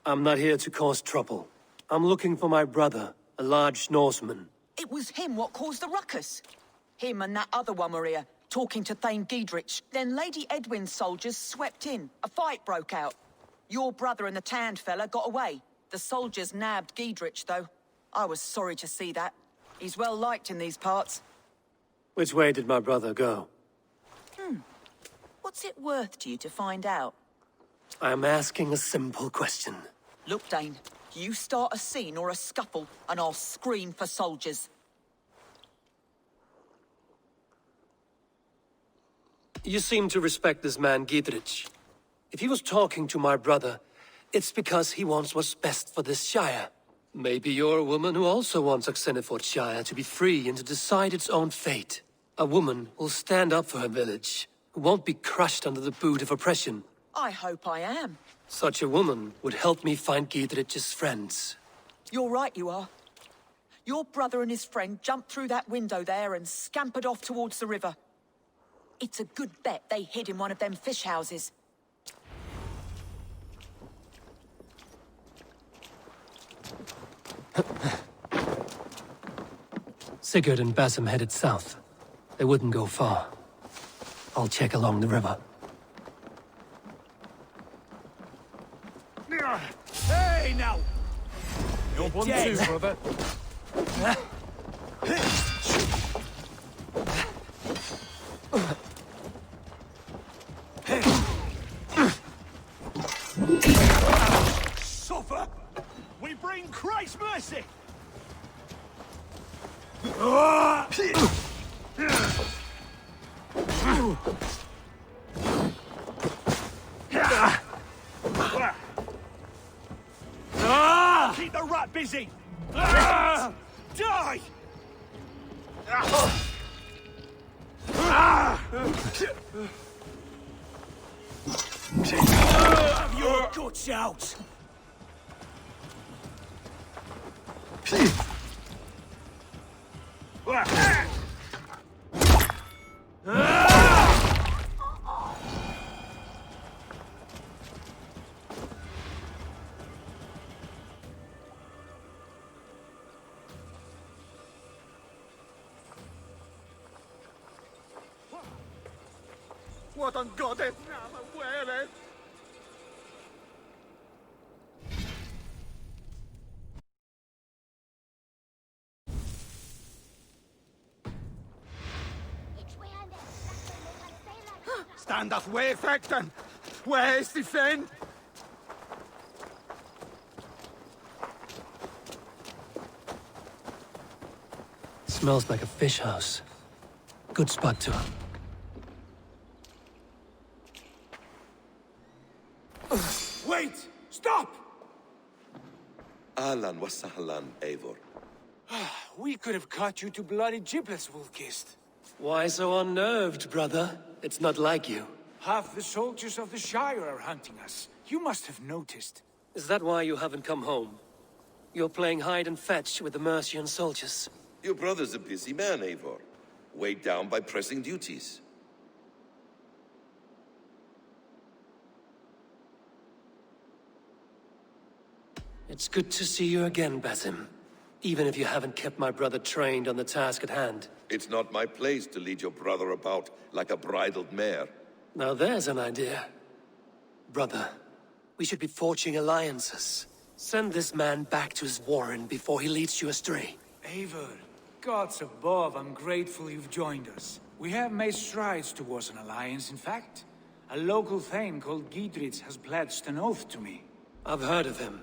I'm not here to cause trouble. I'm looking for my brother, a large Norseman. It was him what caused the ruckus. Him and that other one were here, talking to Thane Giedrich. Then Lady Edwin's soldiers swept in. A fight broke out. Your brother and the tanned fella got away. The soldiers nabbed Giedrich, though. I was sorry to see that. He's well liked in these parts. Which way did my brother go? What's it worth to you to find out? I am asking a simple question. Look, Dane, you start a scene or a scuffle, and I'll scream for soldiers. You seem to respect this man, Giedrich. If he was talking to my brother, it's because he wants what's best for this Shire. Maybe you're a woman who also wants Oxenford Shire to be free and to decide its own fate. A woman who'll stand up for her village, who won't be crushed under the boot of oppression. I hope I am. Such a woman would help me find Giedrich's friends. You're right, you are. Your brother and his friend jumped through that window there and scampered off towards the river. It's a good bet they hid in one of them fish houses. Sigurd and Basim headed south. They wouldn't go far. I'll check along the river. Hey, now! You're one too, brother. Suffer! We bring Christ's mercy! Keep the rat busy! Die! Have your guts out! What on God's name where is? Stand that way, Fecton! Where is the Finn? Smells like a fish house. Good spot to him. Wait! Stop! Ahlan wa sahlan, Eivor. We could have cut you to bloody giblets, Wolfkist. Why so unnerved, brother? It's not like you. Half the soldiers of the Shire are hunting us. You must have noticed. Is that why you haven't come home? You're playing hide and fetch with the Mercian soldiers. Your brother's a busy man, Eivor. Weighed down by pressing duties. It's good to see you again, Basim. Even if you haven't kept my brother trained on the task at hand. It's not my place to lead your brother about like a bridled mare. Now there's an idea. Brother, we should be forging alliances. Send this man back to his warren before he leads you astray. Eivor, gods above, I'm grateful you've joined us. We have made strides towards an alliance, in fact. A local thane called Giedrich has pledged an oath to me. I've heard of him.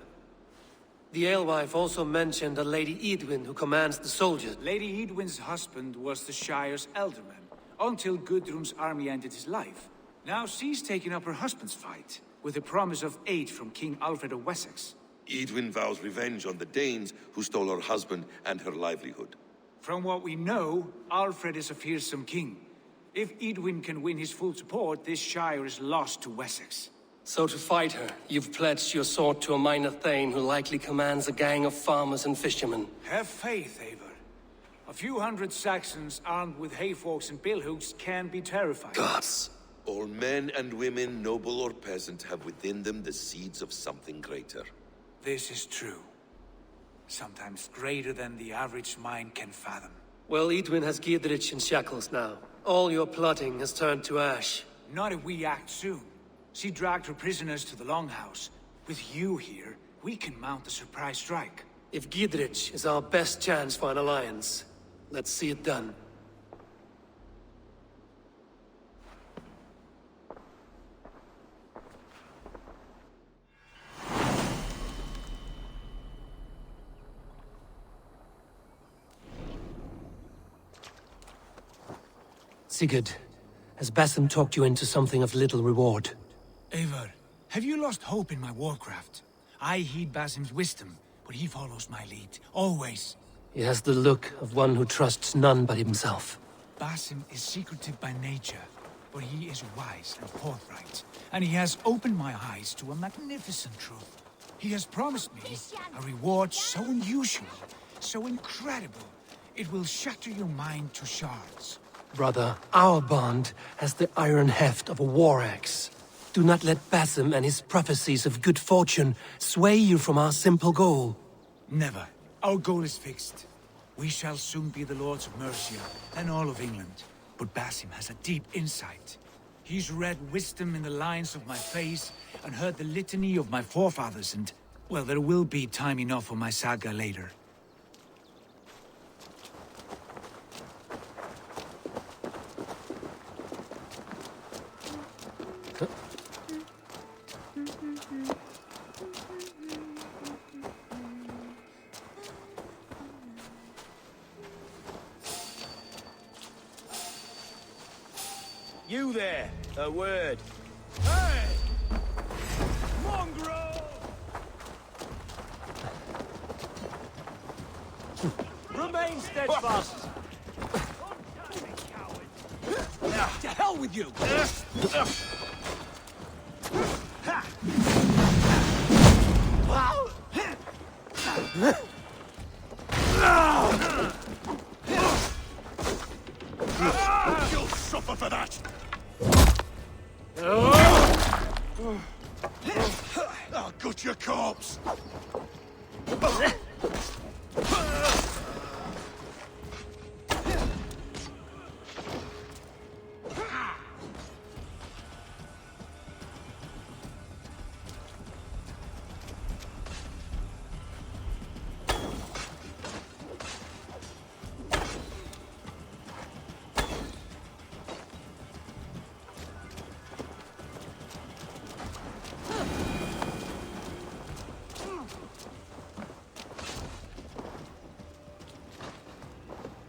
The alewife also mentioned a Lady Edwin who commands the soldiers. Lady Edwin's husband was the Shire's alderman, until Gudrun's army ended his life. Now she's taken up her husband's fight, with the promise of aid from King Alfred of Wessex. Edwin vows revenge on the Danes who stole her husband and her livelihood. From what we know, Alfred is a fearsome king. If Edwin can win his full support, this Shire is lost to Wessex. So to fight her, you've pledged your sword to a minor thane who likely commands a gang of farmers and fishermen. Have faith, Eivor. A few hundred Saxons armed with hayforks and billhooks can be terrifying. Gods! All men and women, noble or peasant, have within them the seeds of something greater. This is true. Sometimes greater than the average mind can fathom. Well, Edwin has Giedrich in shackles now. All your plotting has turned to ash. Not if we act soon. She dragged her prisoners to the Longhouse. With you here, we can mount a surprise strike. If Giedrich is our best chance for an alliance, let's see it done. Sigurd, has Basim talked you into something of little reward? Eivor, have you lost hope in my warcraft? I heed Basim's wisdom, but he follows my lead, always. He has the look of one who trusts none but himself. Basim is secretive by nature, but he is wise and forthright, and he has opened my eyes to a magnificent truth. He has promised me a reward so unusual, so incredible, it will shatter your mind to shards. Brother, our bond has the iron heft of a war axe. Do not let Basim and his prophecies of good fortune sway you from our simple goal. Never. Our goal is fixed. We shall soon be the lords of Mercia and all of England. But Basim has a deep insight. He's read wisdom in the lines of my face and heard the litany of my forefathers and... well, there will be time enough for my saga later. You there, a word. Hey! Mongrel! Remain steadfast. To hell with you! You'll suffer for that! I'll gut your corpse!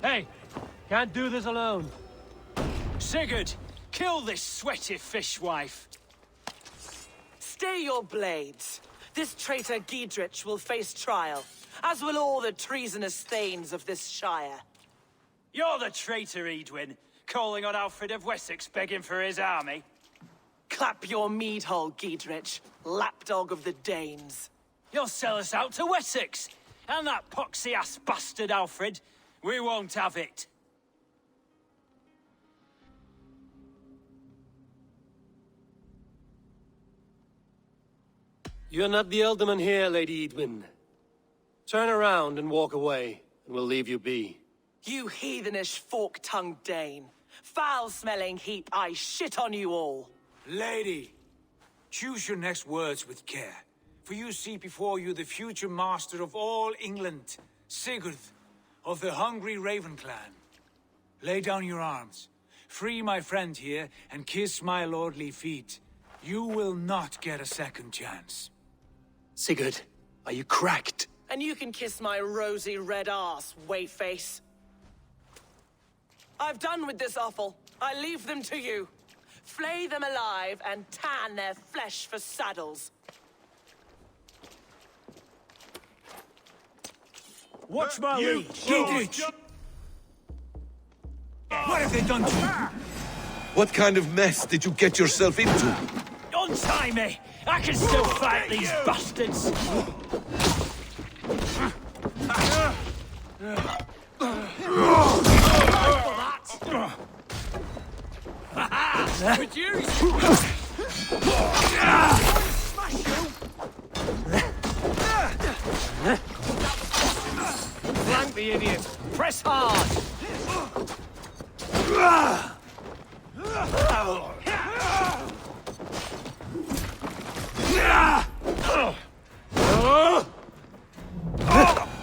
Hey! Can't do this alone. Sigurd, kill this sweaty fishwife. Stay your blades. This traitor Giedrich will face trial, as will all the treasonous thanes of this shire. You're the traitor, Edwin, calling on Alfred of Wessex begging for his army. Clap your mead hole, Giedrich, lapdog of the Danes. You'll sell us out to Wessex, and that poxy-ass bastard Alfred. We won't have it. You're not the Elderman here, Lady Edwin. Turn around and walk away, and we'll leave you be. You heathenish fork-tongued Dane. Foul-smelling heap, I shit on you all. Lady, choose your next words with care. For you see before you the future master of all England, Sigurd, of the hungry Raven clan. Lay down your arms. Free my friend here and kiss my lordly feet. You will not get a second chance. Sigurd, are you cracked? And you can kiss my rosy red arse, wayface. I've done with this offal. I leave them to you. Flay them alive and tan their flesh for saddles. Watch my lead. Giedrich! What have they done to you? What kind of mess did you get yourself into? Untie me! I can still fight these bastards! Smash you! Flank the idiot! Press hard!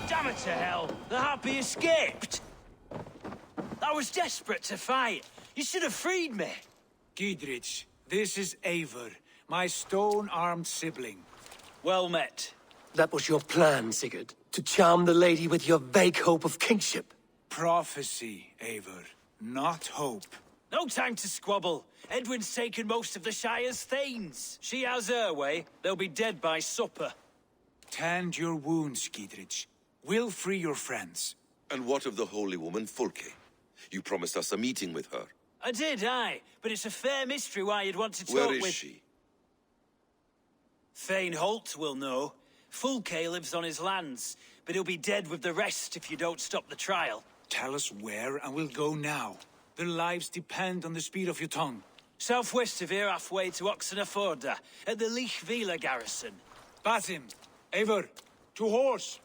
Damn it to hell! The Harpy escaped! I was desperate to fight. You should have freed me. Gidrich, this is Eivor, my stone-armed sibling. Well met. That was your plan, Sigurd. To charm the lady with your vague hope of kingship. Prophecy, Eivor, not hope. No time to squabble. Edwin's taken most of the Shire's thanes. She has her way. They'll be dead by supper. Tend your wounds, Gidrich. We'll free your friends. And what of the holy woman Fulke? You promised us a meeting with her. I did, aye. But it's a fair mystery why you'd want to talk Where is with... she? Thane Holt will know. Fulke lives on his lands, but he'll be dead with the rest if you don't stop the trial. Tell us where, and we'll go now. Their lives depend on the speed of your tongue. Southwest of here, halfway to Oxenaforda, at the Lichvila garrison. Basim, Eivor, to horse!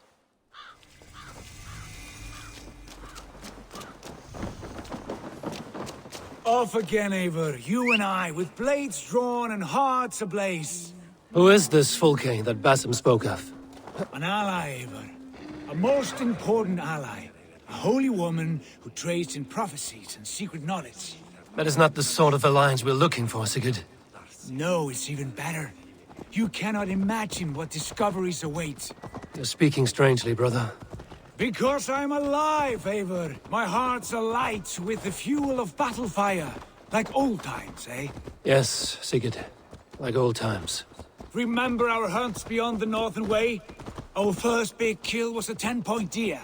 Off again, Eivor, you and I, with blades drawn and hearts ablaze. Who is this Fulke that Basim spoke of? An ally, Eivor. A most important ally. A holy woman who trades in prophecies and secret knowledge. That is not the sort of alliance we're looking for, Sigurd. No, it's even better. You cannot imagine what discoveries await. You're speaking strangely, brother. Because I'm alive, Eivor. My heart's alight with the fuel of battle fire. Like old times, eh? Yes, Sigurd. Like old times. Remember our hunts beyond the Northern Way? Our first big kill was a 10-point deer.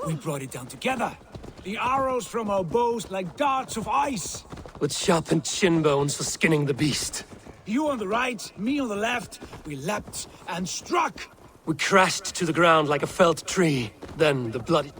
We brought it down together. The arrows from our bows like darts of ice. With sharpened shin bones for skinning the beast. You on the right, me on the left. We leapt and struck. We crashed to the ground like a felled tree. Then the bloody...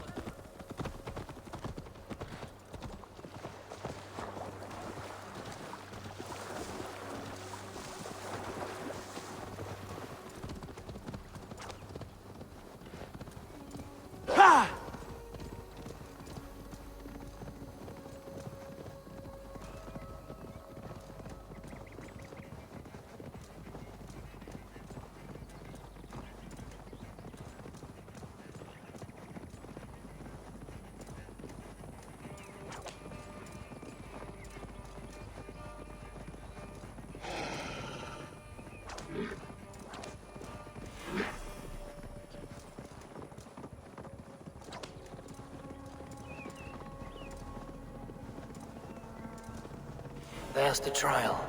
There's the trial.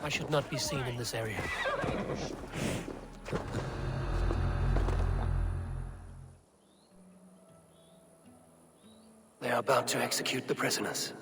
I should not be seen in this area. They are about to execute the prisoners.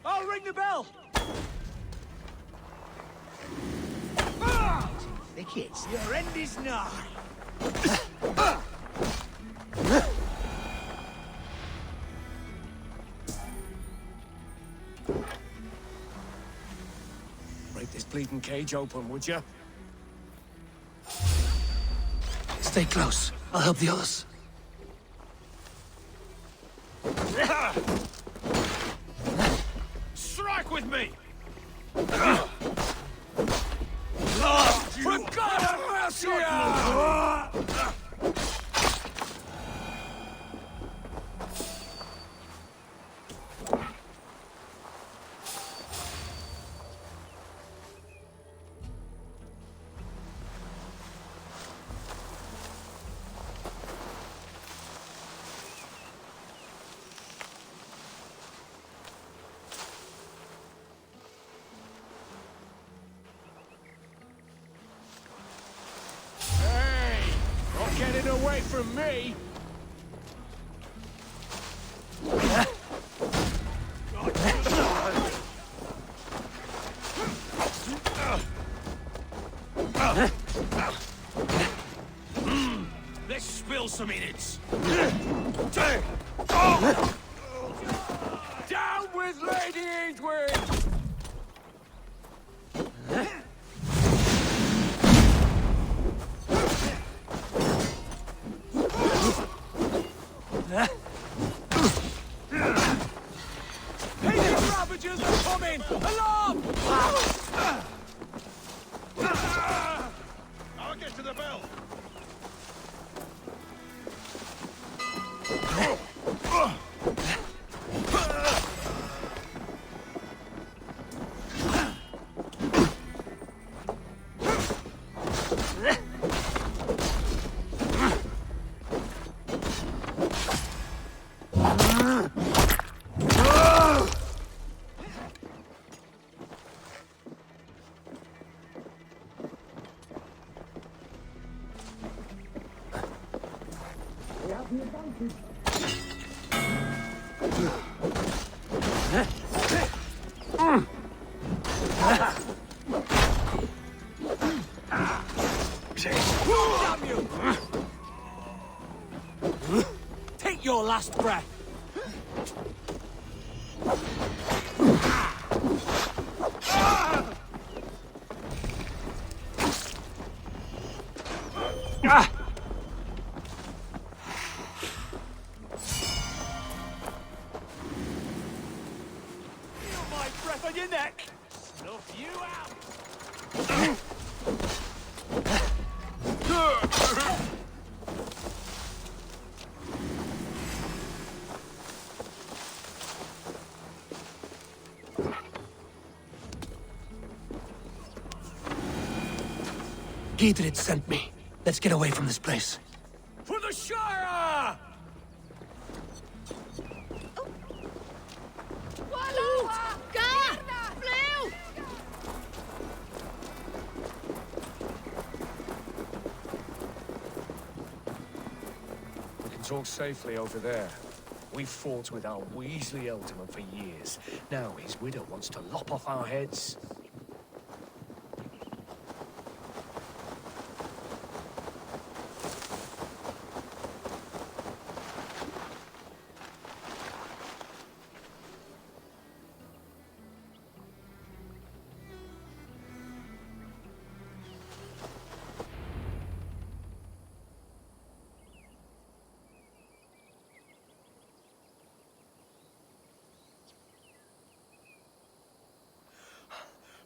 I'll ring the bell! thickets. Your end is nigh. Break this bleeding cage open, would you? Stay close. I'll help the others. Strike with me! For God have mercy! Get it away from me! Let's spill some innards. Down with Lady Edwin! Ravagers are coming! Alarm! I'll get to the bell. Damn you! Take your last breath. Feel my breath on your neck! Snuff you out. Giedrich sent me. Let's get away from this place. For the Shire! We can talk safely over there. We've fought with our Weasley Ealdorman for years. Now his widow wants to lop off our heads.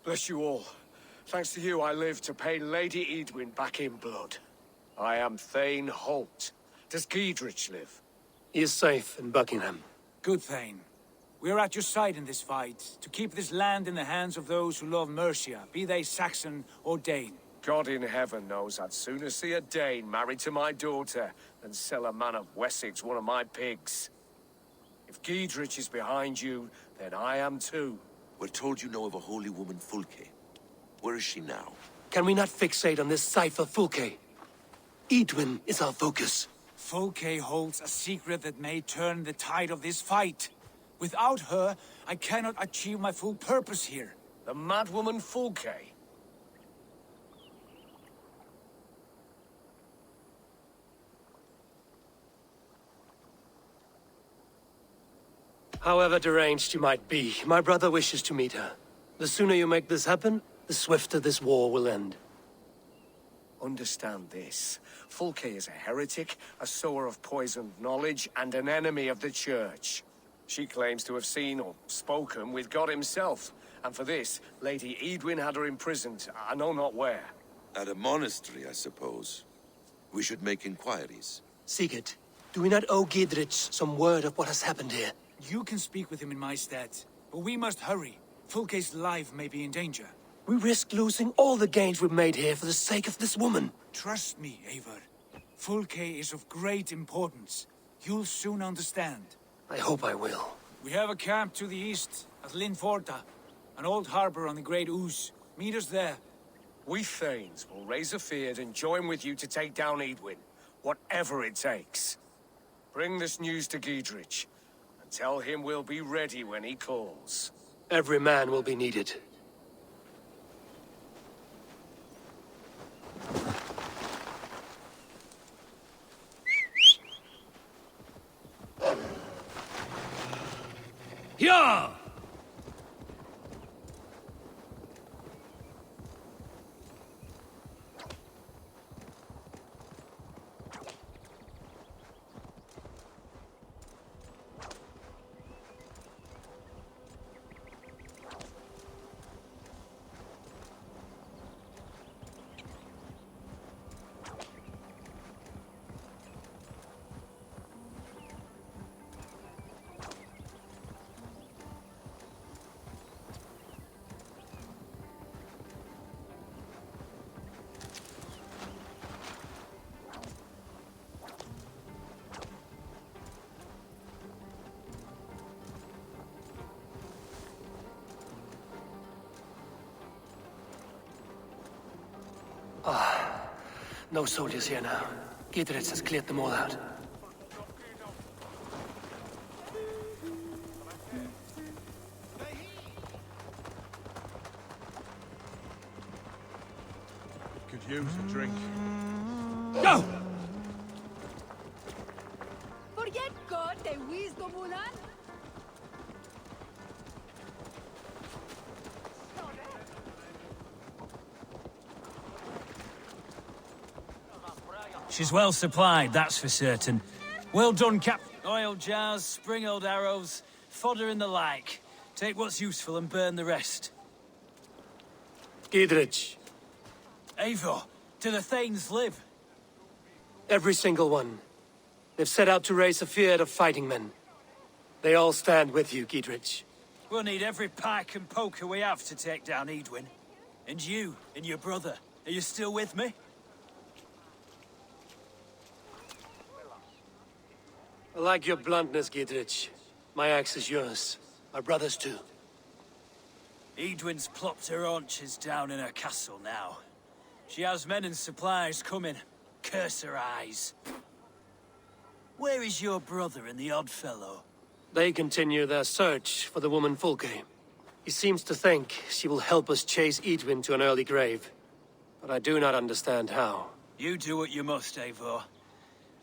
Bless you all. Thanks to you, I live to pay Lady Edwin back in blood. I am Thane Holt. Does Giedrich live? He is safe in Buckingham. Good, Thane. We are at your side in this fight, to keep this land in the hands of those who love Mercia, be they Saxon or Dane. God in heaven knows I'd sooner see a Dane married to my daughter than sell a man of Wessex one of my pigs. If Giedrich is behind you, then I am too. We're told you know of a holy woman, Fulke. Where is she now? Can we not fixate on this cipher, Fulke? Edwin is our focus. Fulke holds a secret that may turn the tide of this fight. Without her, I cannot achieve my full purpose here. The madwoman Fulke? However deranged you might be, my brother wishes to meet her. The sooner you make this happen, the swifter this war will end. Understand this. Fulke is a heretic, a sower of poisoned knowledge, and an enemy of the Church. She claims to have seen or spoken with God himself, and for this, Lady Edwin had her imprisoned, I know not where. At a monastery, I suppose. We should make inquiries. Sigurd, do we not owe Gidrich some word of what has happened here? You can speak with him in my stead, but we must hurry. Fulke's life may be in danger. We risk losing all the gains we've made here for the sake of this woman. Trust me, Eivor. Fulke is of great importance. You'll soon understand. I hope I will. We have a camp to the east, at Linforta. An old harbor on the Great Ouse. Meet us there. We Thanes will raise a feard and join with you to take down Edwin, whatever it takes. Bring this news to Giedrich, and tell him we'll be ready when he calls. Every man will be needed. Yeah! No soldiers here now. Gidrich has cleared them all out. Could use a drink. Go! Forget God, the wisdom unan. She's well supplied, that's for certain. Well done, Cap. Oil jars, spring-old arrows, fodder and the like. Take what's useful and burn the rest. Gidrich, Eivor, do the Thanes live? every single one. They've set out to raise a fear of fighting men. They all stand with you, Gidrich. We'll need every pike and poker we have to take down Edwin. And you, and your brother, are you still with me? I like your bluntness, Gidrich. My axe is yours. My brother's too. Edwin's plopped her haunches down in her castle now. She has men and supplies coming. Curse her eyes. Where is your brother and the odd fellow? They continue their search for the woman Fulke. He seems to think she will help us chase Edwin to an early grave. But I do not understand how. You do what you must, Eivor.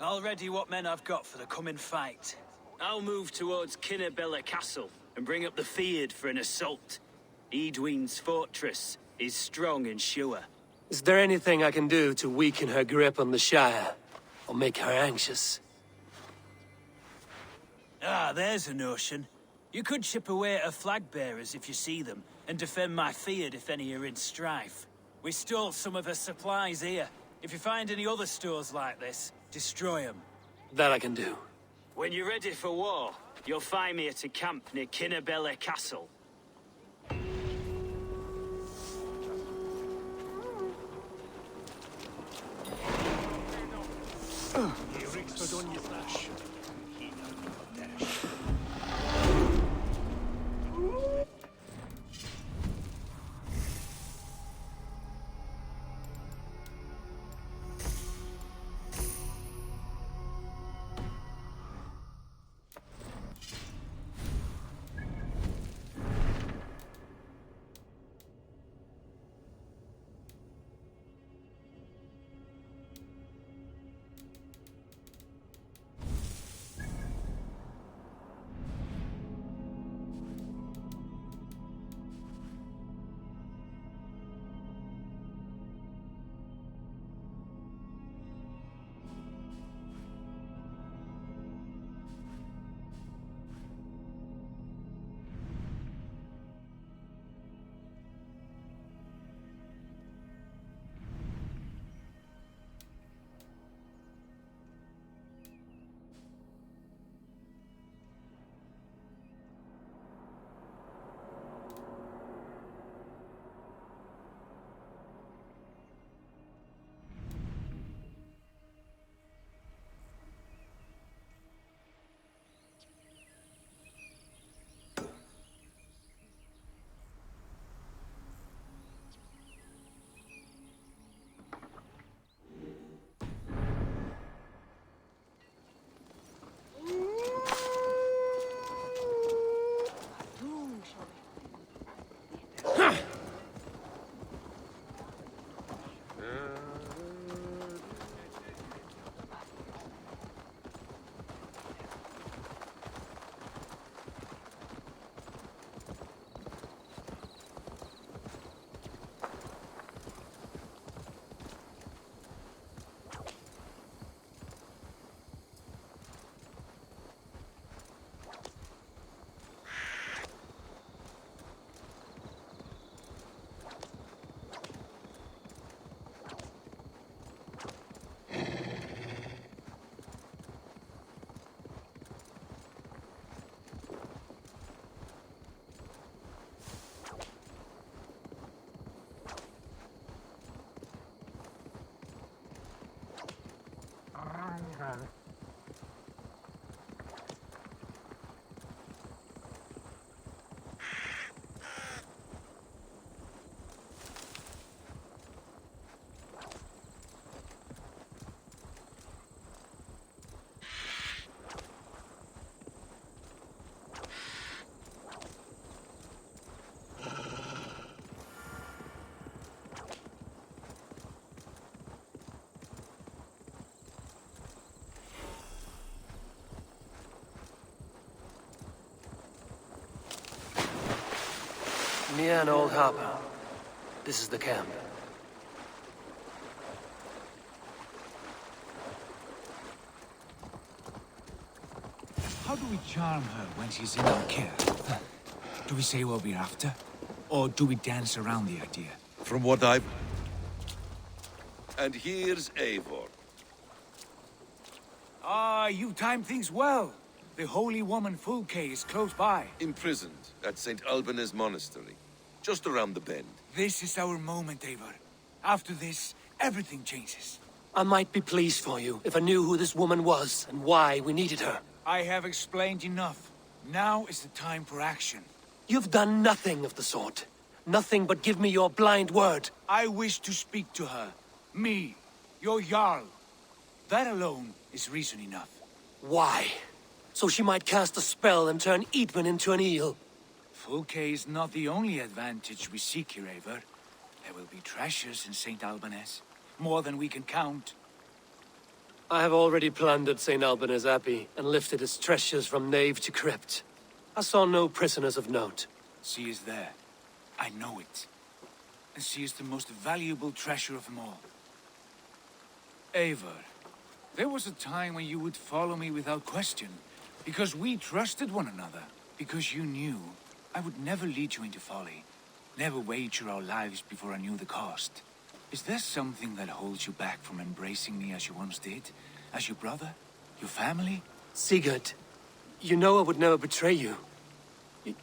I'll ready what men I've got for the coming fight. I'll move towards Kinnabella Castle and bring up the feared for an assault. Edwin's fortress is strong and sure. Is there anything I can do to weaken her grip on the Shire? Or make her anxious? Ah, there's a notion. You could chip away at her flag bearers if you see them, and defend my feared if any are in strife. We stole some of her supplies here. If you find any other stores like this, destroy them. That I can do. When you're ready for war, you'll find me at a camp near Kinnabella Castle. Near an old harbor. This is the camp. How do we charm her when she's in our care? Do we say what we're after? Or do we dance around the idea? From what I've... And here's Eivor. Ah, you timed things well. The holy woman Fulke is close by. Imprisoned at St. Alban's Monastery. Just around the bend. This is our moment, Eivor. After this, everything changes. I might be pleased for you if I knew who this woman was and why we needed her. I have explained enough. Now is the time for action. You've done nothing of the sort. Nothing but give me your blind word. I wish to speak to her. Me, your Jarl. That alone is reason enough. Why? So she might cast a spell and turn Eadman into an eel. Fulke is not the only advantage we seek here, Eivor. There will be treasures in St. Alban's. More than we can count. I have already plundered St. Alban's Abbey and lifted its treasures from nave to crypt. I saw no prisoners of note. She is there. I know it. And she is the most valuable treasure of them all. Eivor, there was a time when you would follow me without question. Because we trusted one another. Because you knew I would never lead you into folly. Never wager our lives before I knew the cost. Is there something that holds you back from embracing me as you once did? As your brother? Your family? Sigurd, you know I would never betray you.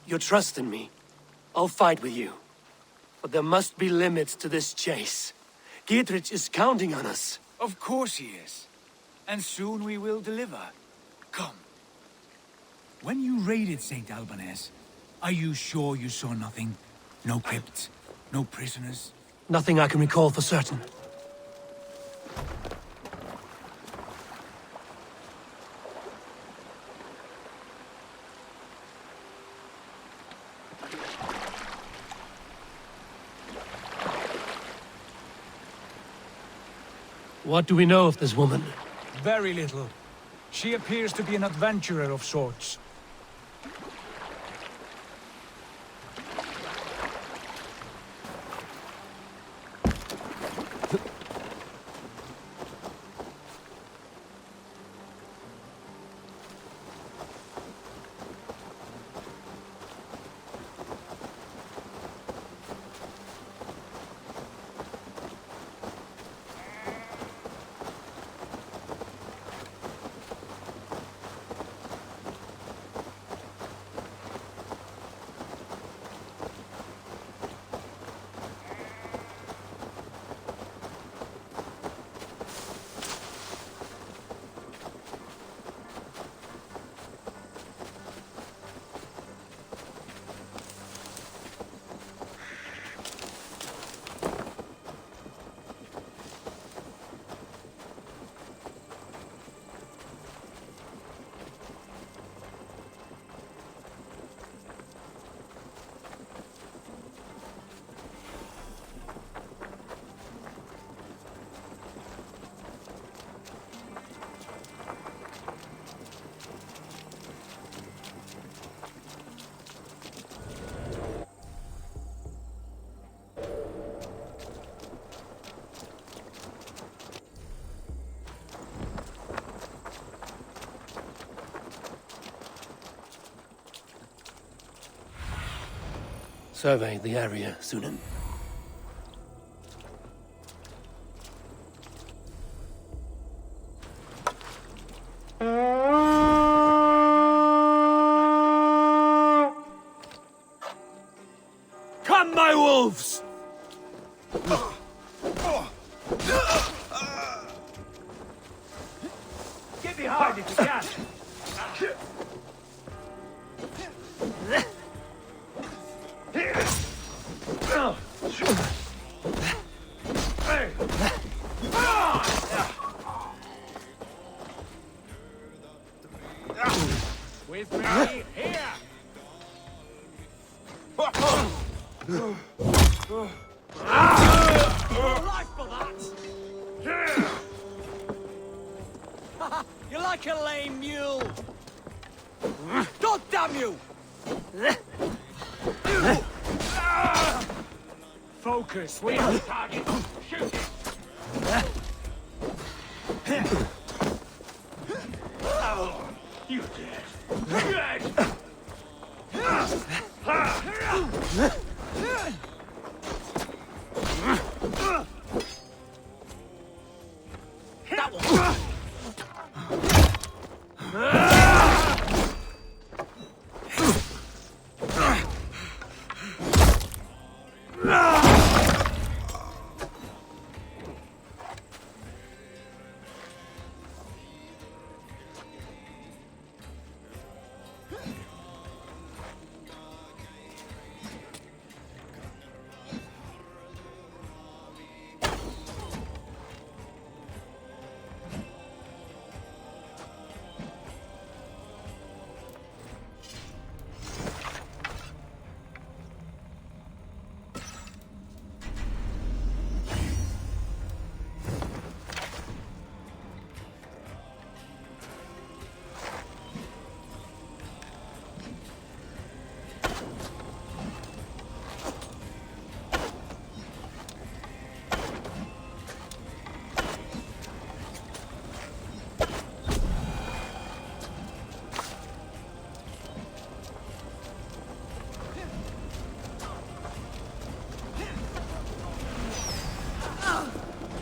Your trust in me. I'll fight with you. But there must be limits to this chase. Giedrich is counting on us. Of course he is. And soon we will deliver. Come. When you raided St. Alban's, are you sure you saw nothing? No crypt? No prisoners? Nothing I can recall for certain. What do we know of this woman? Very little. She appears to be an adventurer of sorts. Survey the area, Sunan. Come, my wolves! Get behind if you can! With me, here! Life for that! You're like a lame mule! God damn you! ruckus! We have a target! Shoot it! Oh, you dead! Dead! That one!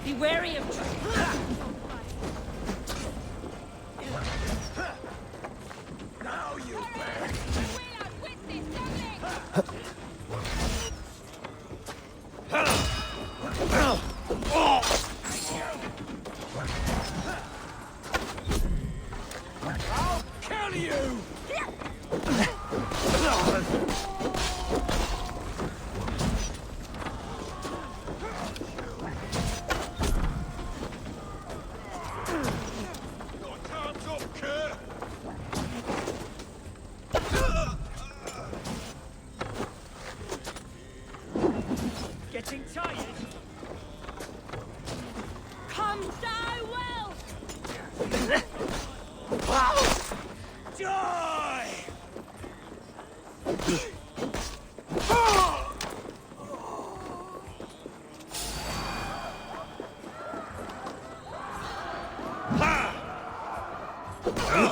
Be wary of Now you bear! I'll kill you! Your time's up, Kerr! Getting tired? come die well! Die!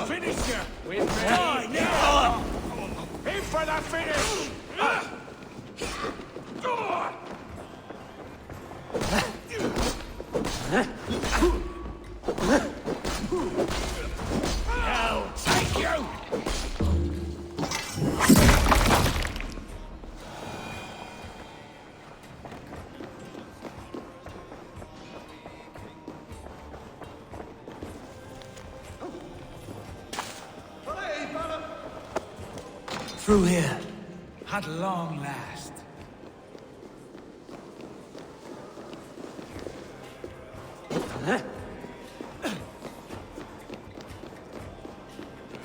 Finish ya! Die now! In for the finish! Hell, take you! Through here. At long last.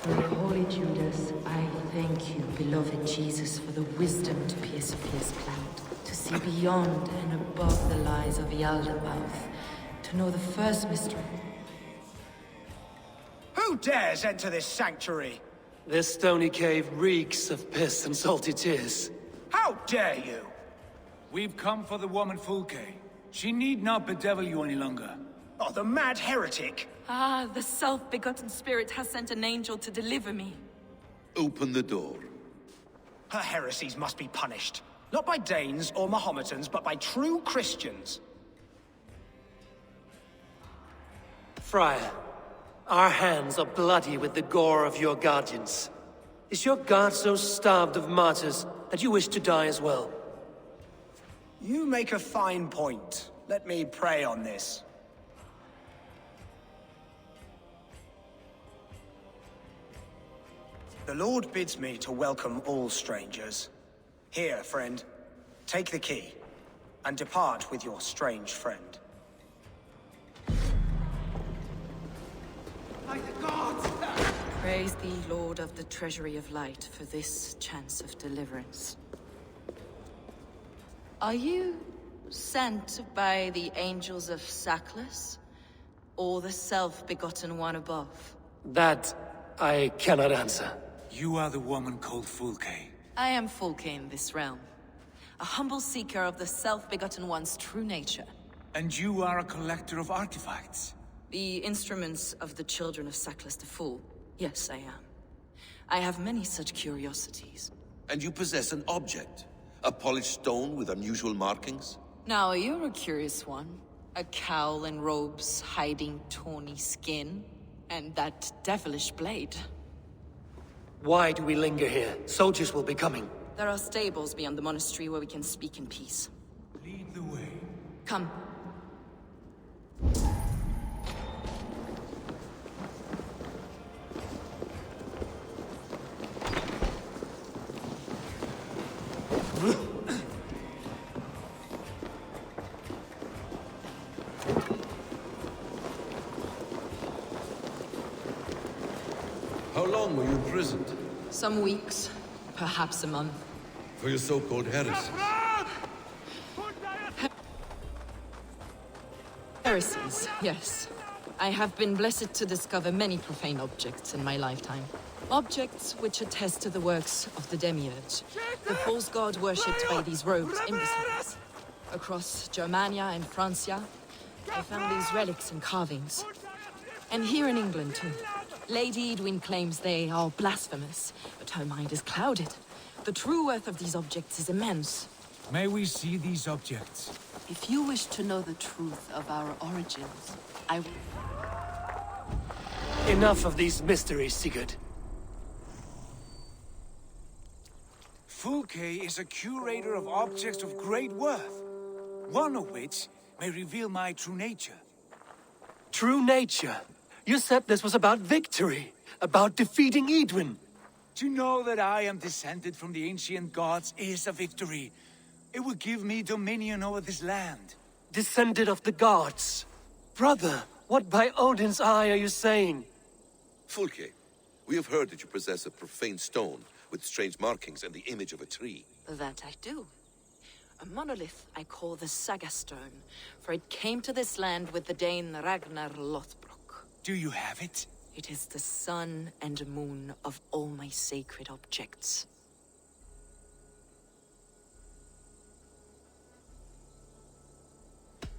Holy Judas, I thank you, beloved Jesus, for the wisdom to pierce Fear's plan, to see beyond and above the lies of Yaldabaoth, to know the first mystery. Who dares enter this sanctuary? This stony cave reeks of piss and salty tears. How dare you? We've come for the woman Fulke. She need not bedevil you any longer. Oh, the mad heretic! Ah, the self-begotten spirit has sent an angel to deliver me. Open the door. Her heresies must be punished. Not by Danes or Mahometans, but by true Christians. Friar, our hands are bloody with the gore of your guardians. Is your god so starved of martyrs that you wish to die as well? You make a fine point. Let me pray on this. The Lord bids me to welcome all strangers. Here, friend, take the key, and depart with your strange friend. Praise thee, Lord of the Treasury of Light, for this chance of deliverance. Are you sent by the angels of Sackless, or the self-begotten one above? That I cannot answer. You are the woman called Fulke. I am Fulke in this realm. a humble seeker of the self-begotten one's true nature. And you are a collector of artifacts? The instruments of the children of Saklas the Fool. Yes, I am. I have many such curiosities. And you possess an object? A polished stone with unusual markings? Now, you're a curious one. A cowl and robes hiding tawny skin. And that devilish blade. Why do we linger here? Soldiers will be coming. There are stables beyond the monastery where we can speak in peace. Lead the way. Come. How long were you imprisoned? Some weeks, perhaps a month. For your so-called heresy? Heresies, yes. I have been blessed to discover many profane objects in my lifetime. Objects which attest to the works of the Demiurge, the false god worshipped by these robed imbeciles. Across Germania and Francia, I found these relics and carvings. And here in England, too. Lady Edwin claims they are blasphemous, but her mind is clouded. The true worth of these objects is immense. May we see these objects? If you wish to know the truth of our origins, I... Enough of these mysteries, Sigurd. Fulke is a curator of objects of great worth, one of which may reveal my true nature. True nature? You said this was about victory, about defeating Edwin. To know that I am descended from the ancient gods is a victory. It will give me dominion over this land. Descended of the gods. Brother, what by Odin's eye are you saying? Fulke, we have heard that you possess a profane stone with strange markings and the image of a tree. That I do. A monolith I call the Saga Stone, for it came to this land with the Dane Ragnar Lothbrok. Do you have it? It is the sun and moon of all my sacred objects.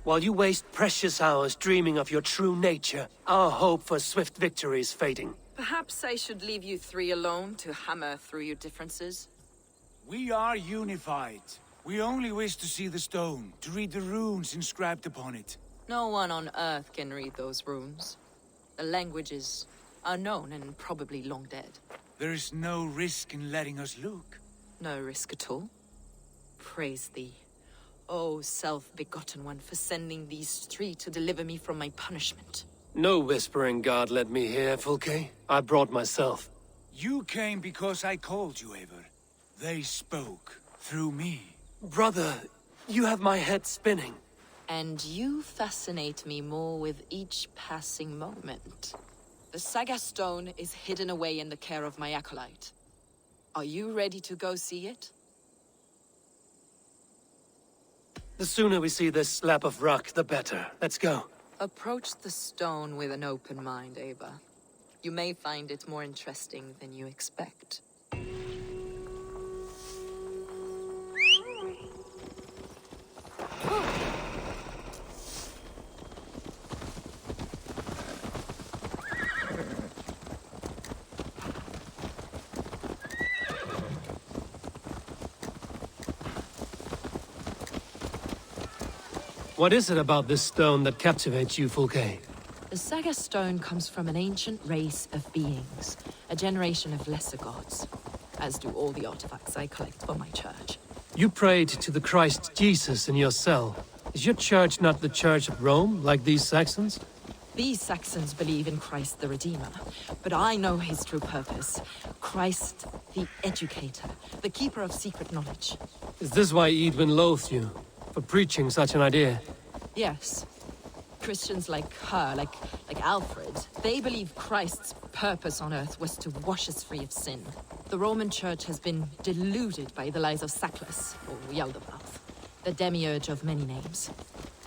While you waste precious hours dreaming of your true nature, our hope for swift victory is fading. Perhaps I should leave you three alone to hammer through your differences? We are unified. We only wish to see the stone, to read the runes inscribed upon it. No one on Earth can read those runes. The languages are known and probably long dead. There is no risk in letting us look. No risk at all. Praise thee, O self-begotten one, for sending these three to deliver me from my punishment. No whispering God led me here, Fulke. I brought myself. You came because I called you, Eivor. They spoke through me. Brother, you have my head spinning. And you fascinate me more with each passing moment. The Saga Stone is hidden away in the care of my acolyte. Are you ready to go see it? The sooner we see this slab of rock, the better. Let's go. Approach the stone with an open mind, Eivor. You may find it more interesting than you expect. What is it about this stone that captivates you, Fulke? The Saga Stone comes from an ancient race of beings, a generation of lesser gods, as do all the artifacts I collect for my church. You prayed to the Christ Jesus in your cell. Is your church not the Church of Rome, like these Saxons? These Saxons believe in Christ the Redeemer, but I know his true purpose. Christ the Educator, the keeper of secret knowledge. Is this why Edwin loathed you? For preaching such an idea? Yes. Christians like her, like Alfred, they believe Christ's purpose on earth was to wash us free of sin. The Roman Church has been deluded by the lies of Saklas, or Yaldabaoth, the demiurge of many names.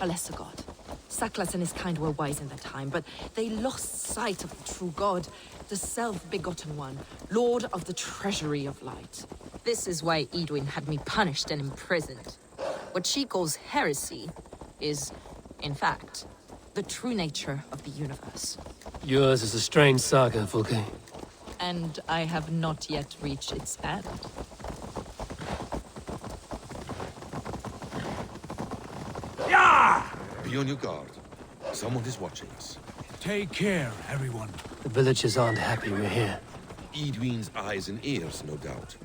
A lesser god. Saklas and his kind were wise in their time, but they lost sight of the true god, the self-begotten one, lord of the treasury of light. This is why Edwin had me punished and imprisoned. What she calls heresy is, in fact, the true nature of the universe. Yours is a strange saga, Fulke. And I have not yet reached its end. Be on your guard. Someone is watching us. Take care, everyone. The villagers aren't happy we're here. Edwin's eyes and ears, no doubt.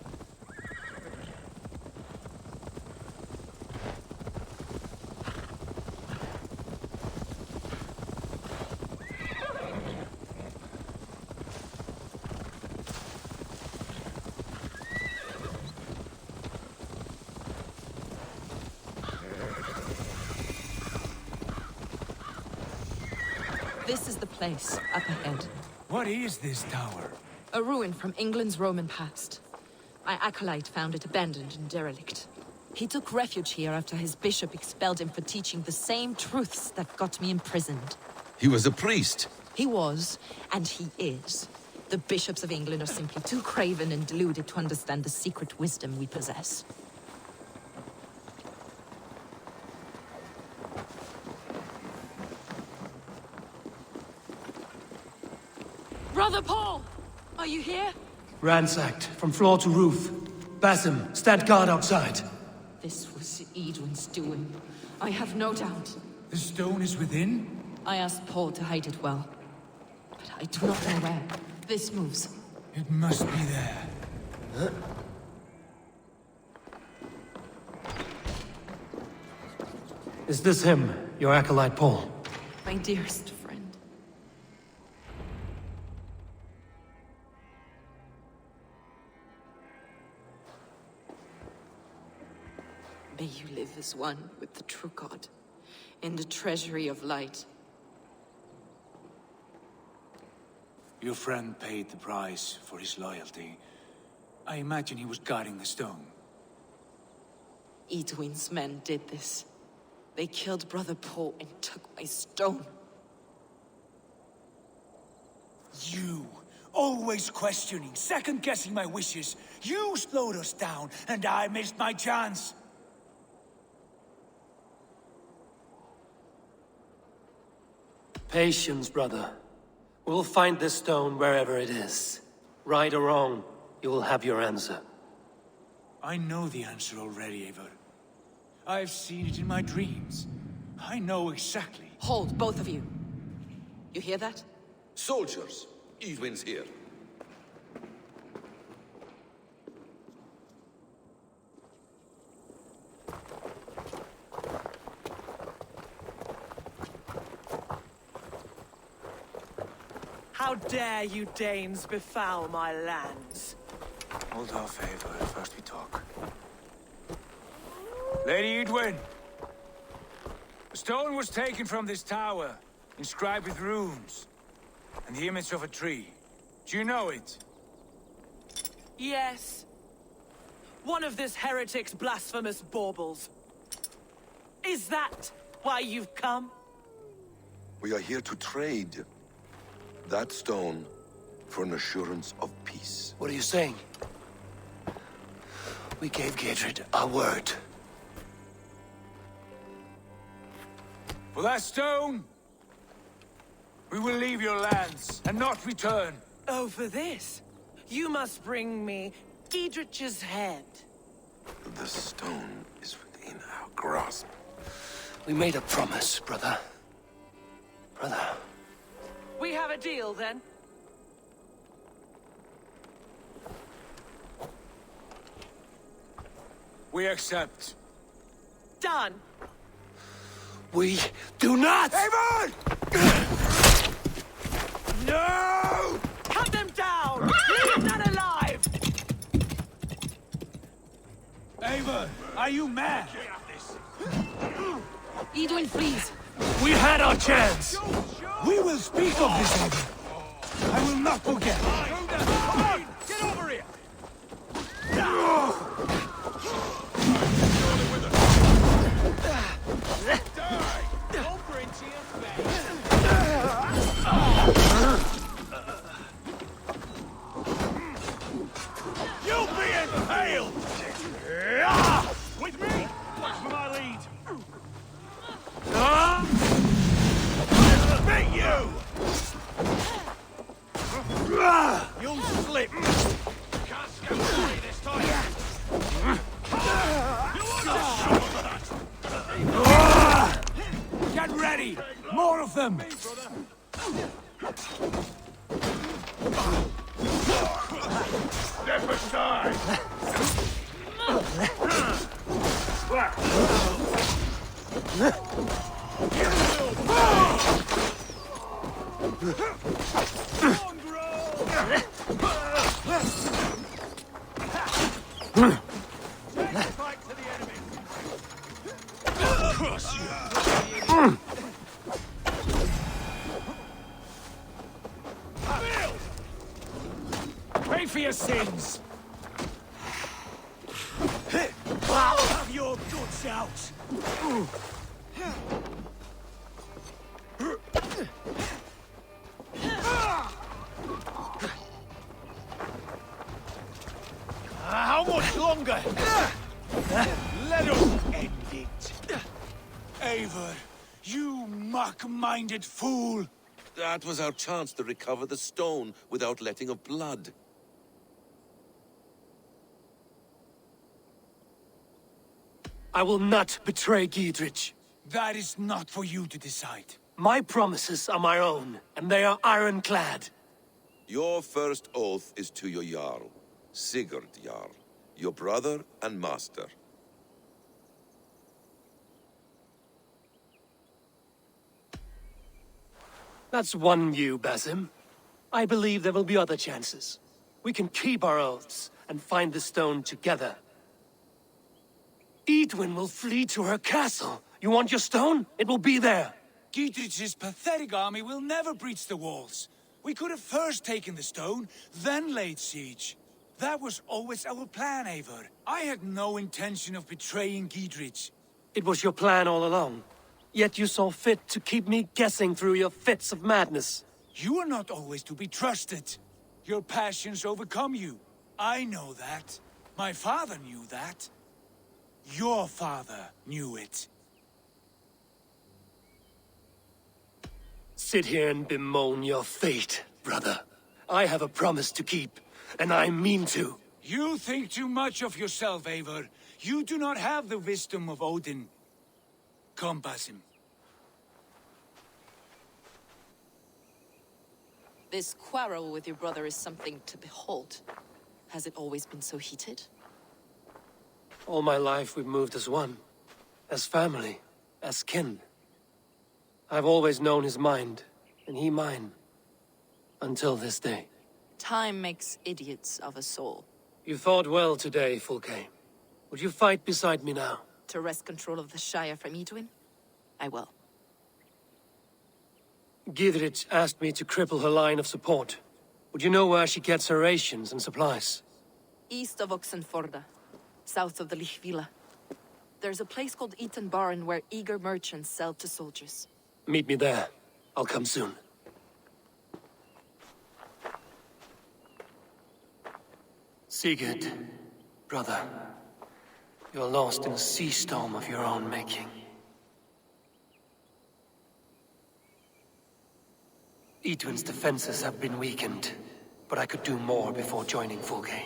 This is the place, up ahead. What is this tower? A ruin from England's Roman past. My acolyte found it abandoned and derelict. He took refuge here after his bishop expelled him for teaching the same truths that got me imprisoned. He was a priest. He was, and he is. The bishops of England are simply too craven and deluded to understand the secret wisdom we possess. Brother Paul! Are you here? Ransacked, from floor to roof. Basim, stand guard outside. This was Edwin's doing. I have no doubt. The stone is within? I asked Paul to hide it well. But I do not know where. This moves. It must be there. Is this him, your acolyte Paul? My dearest friend. May you live as one with the true God, in the treasury of light. Your friend paid the price for his loyalty. I imagine he was guarding the stone. Edwin's men did this. They killed Brother Paul and took my stone. You, always questioning, second-guessing my wishes. You slowed us down, and I missed my chance. Patience, brother. We'll find this stone wherever it is. Right or wrong, you will have your answer. I know the answer already, Eivor. I've seen it in my dreams. I know exactly. Hold, both of you. You hear that? Soldiers, Edwin's here. How dare you Danes befoul my lands? Hold off, Eivor. First we talk. Lady Edwin! The stone was taken from this tower, inscribed with runes, and the image of a tree. Do you know it? Yes. One of this heretic's blasphemous baubles. Is that why you've come? We are here to trade that stone for an assurance of peace. What are you saying? We gave Gatred our word. For that stone, we will leave your lands and not return. Oh, for this? You must bring me Giedrich's head. The stone is within our grasp. We made a promise, brother. Brother. We have a deal, then? We accept. Done. We do not! Eivor! No! Cut them down! Leave none alive! Eivor, are you mad? Edwin, please. We had our chance! We will speak of this, Eivor. I will not forget. Come on! Get over here! Over into your face! You'll be impaled! them! Step aside! Pay for your sins! Have your guts out! How much longer? Let us end it. Eivor, you muck-minded fool! That was our chance to recover the stone without letting of blood. I will not betray Giedrich. That is not for you to decide. My promises are my own, and they are ironclad. Your first oath is to your Jarl, Sigurd Jarl, your brother and master. That's one view, Basim. I believe there will be other chances. We can keep our oaths and find the stone together. Edwin will flee to her castle. You want your stone? It will be there. Giedrich's pathetic army will never breach the walls. We could have first taken the stone, then laid siege. That was always our plan, Eivor. I had no intention of betraying Giedrich. It was your plan all along. Yet you saw fit to keep me guessing through your fits of madness. You are not always to be trusted. Your passions overcome you. I know that. My father knew that. Your father knew it. Sit here and bemoan your fate, brother. I have a promise to keep, and I mean to. You think too much of yourself, Eivor. You do not have the wisdom of Odin. Come, Basim. This quarrel with your brother is something to behold. Has it always been so heated? All my life we've moved as one. As family. As kin. I've always known his mind, and he mine. Until this day. Time makes idiots of us all. You fought well today, Fulke. Would you fight beside me now? To wrest control of the Shire from Edwin? I will. Giedrich asked me to cripple her line of support. Would you know where she gets her rations and supplies? East of Oxenforda, south of the Lichvila. There's a place called Eaton Barn where eager merchants sell to soldiers. Meet me there. I'll come soon. Sigurd, brother, you're lost in a sea storm of your own making. Edwin's defenses have been weakened, but I could do more before joining Fulke.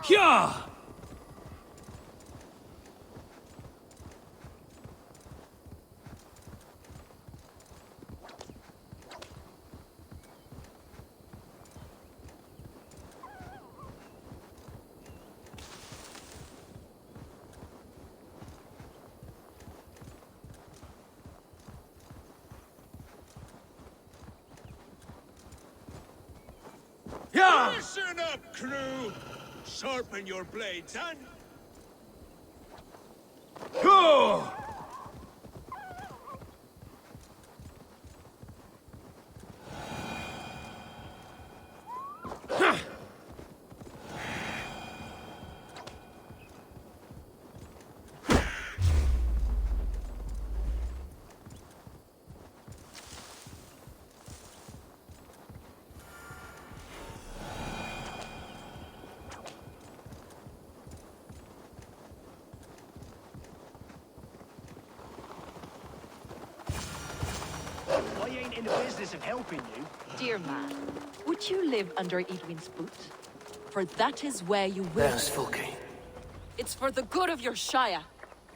Yeah! Yeah! Listen up, crew! Sharpen your blades, and... Go! I ain't in the business of helping you. Dear man, would you live under Edwin's boot? For that is where you will. There's Fulke. It's for the good of your Shire.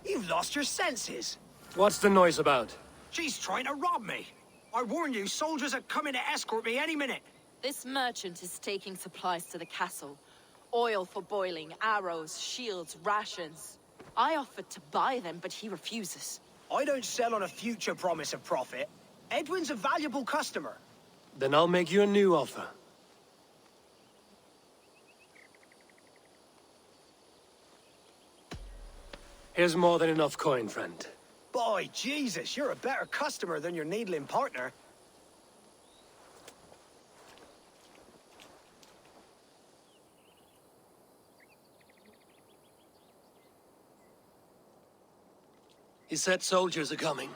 You've lost your senses. What's the noise about? She's trying to rob me. I warn you, soldiers are coming to escort me any minute. This merchant is taking supplies to the castle. Oil for boiling, arrows, shields, rations. I offered to buy them, but he refuses. I don't sell on a future promise of profit. Edwin's a valuable customer. Then I'll make you a new offer. Here's more than enough coin, friend. By Jesus, you're a better customer than your needling partner. He said soldiers are coming.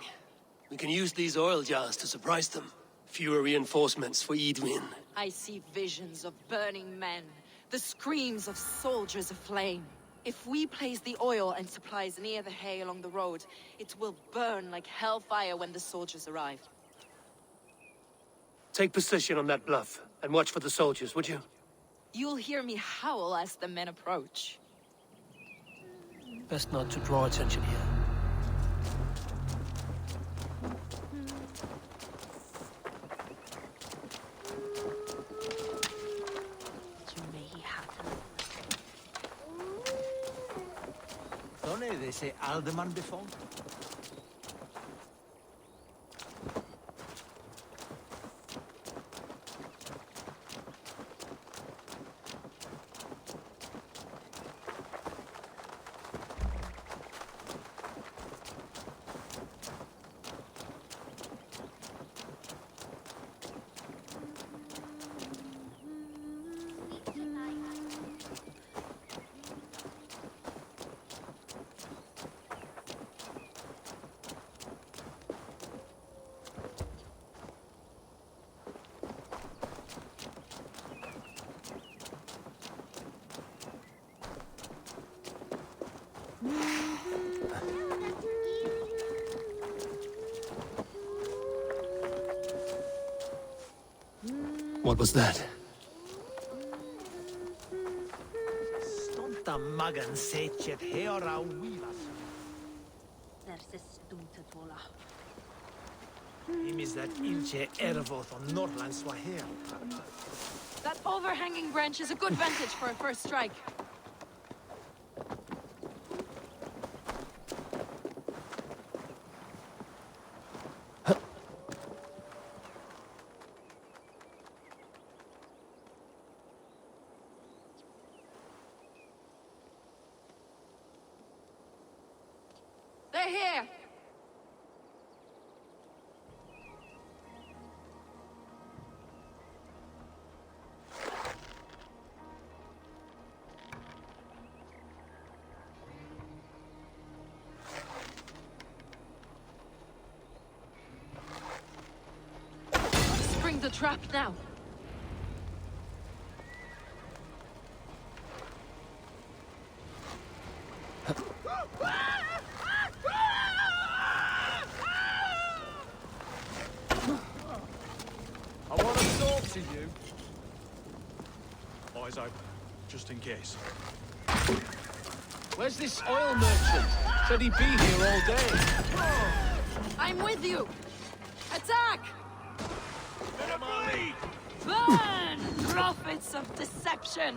We can use these oil jars to surprise them. Fewer reinforcements for Edwin. I see visions of burning men, the screams of soldiers aflame. If we place the oil and supplies near the hay along the road, it will burn like hellfire when the soldiers arrive. Take position on that bluff, and watch for the soldiers, would you? You'll hear me howl as the men approach. Best not to draw attention here. say alderman before? What was that? Stunta magan sechet heora wivas. Him is that ilche ervoth on Northland Swahil. That overhanging branch is a good vantage for a first strike. They're here! Spring the trap now! I want to talk to you. Eyes open, just in case. Where's this oil merchant? Said he'd be here all day. I'm with you! Attack! Lead! Burn, prophets of deception!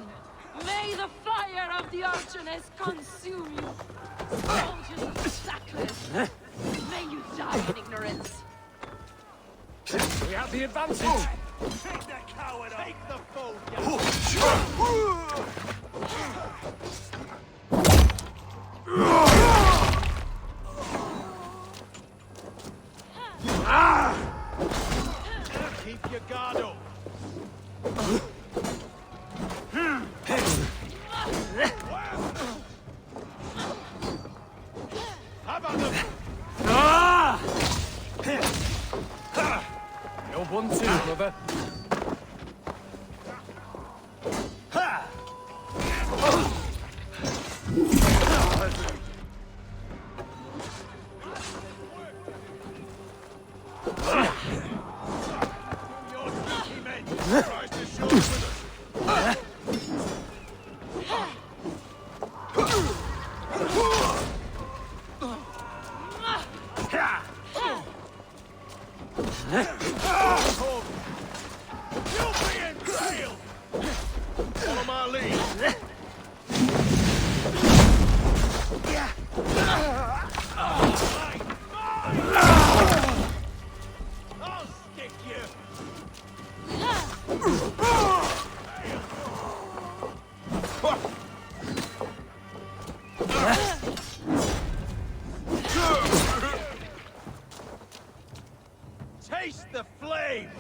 May the fire of the Archoness consume you! Soldiers of the Shacklers! May you die in ignorance! We have the advantage. Take the coward off! Take the fool! Keep your guard up. How about them? You're 1-2, brother. Follow my lead. I'll stick you! Taste the flame!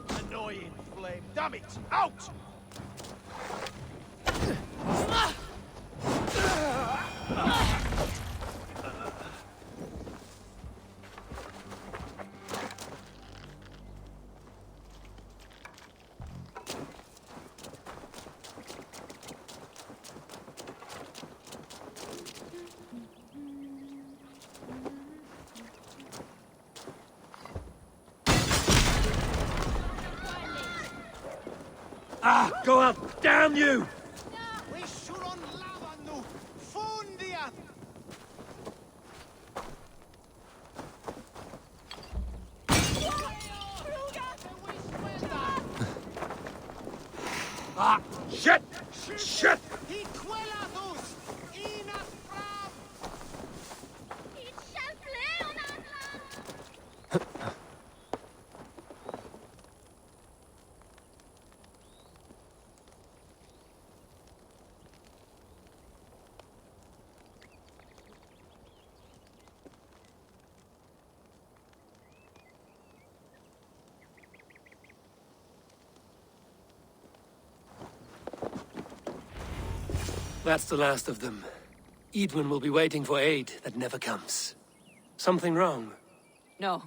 Annoying flame. Damn it! Out! Ah, go out! Damn you! We should on lava nu! Fundian! Ah, shit! That's the last of them. Edwin will be waiting for aid that never comes. Something wrong? No.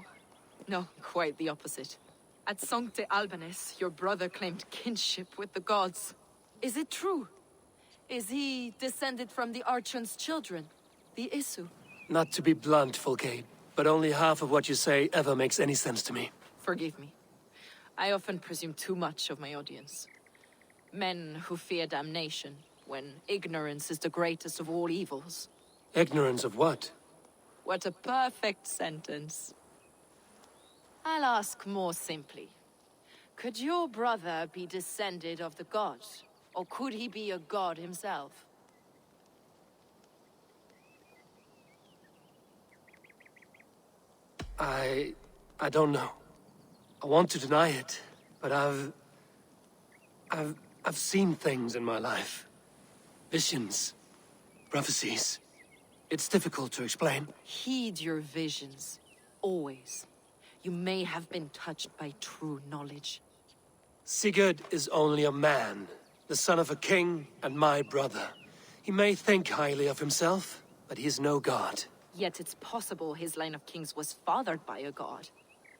No, quite the opposite. At Sancte Albanus, your brother claimed kinship with the gods. Is it true? Is he descended from the Archon's children, the Isu? Not to be blunt, Fulke, but only half of what you say ever makes any sense to me. Forgive me. I often presume too much of my audience. Men who fear damnation, when ignorance is the greatest of all evils. Ignorance of what? What a perfect sentence. I'll ask more simply. Could your brother be descended of the gods? Or could he be a god himself? I don't know. I want to deny it, but I've seen things in my life. Visions, prophecies. It's difficult to explain. Heed your visions. Always. You may have been touched by true knowledge. Sigurd is only a man, the son of a king and my brother. He may think highly of himself, but he is no god. Yet it's possible his line of kings was fathered by a god.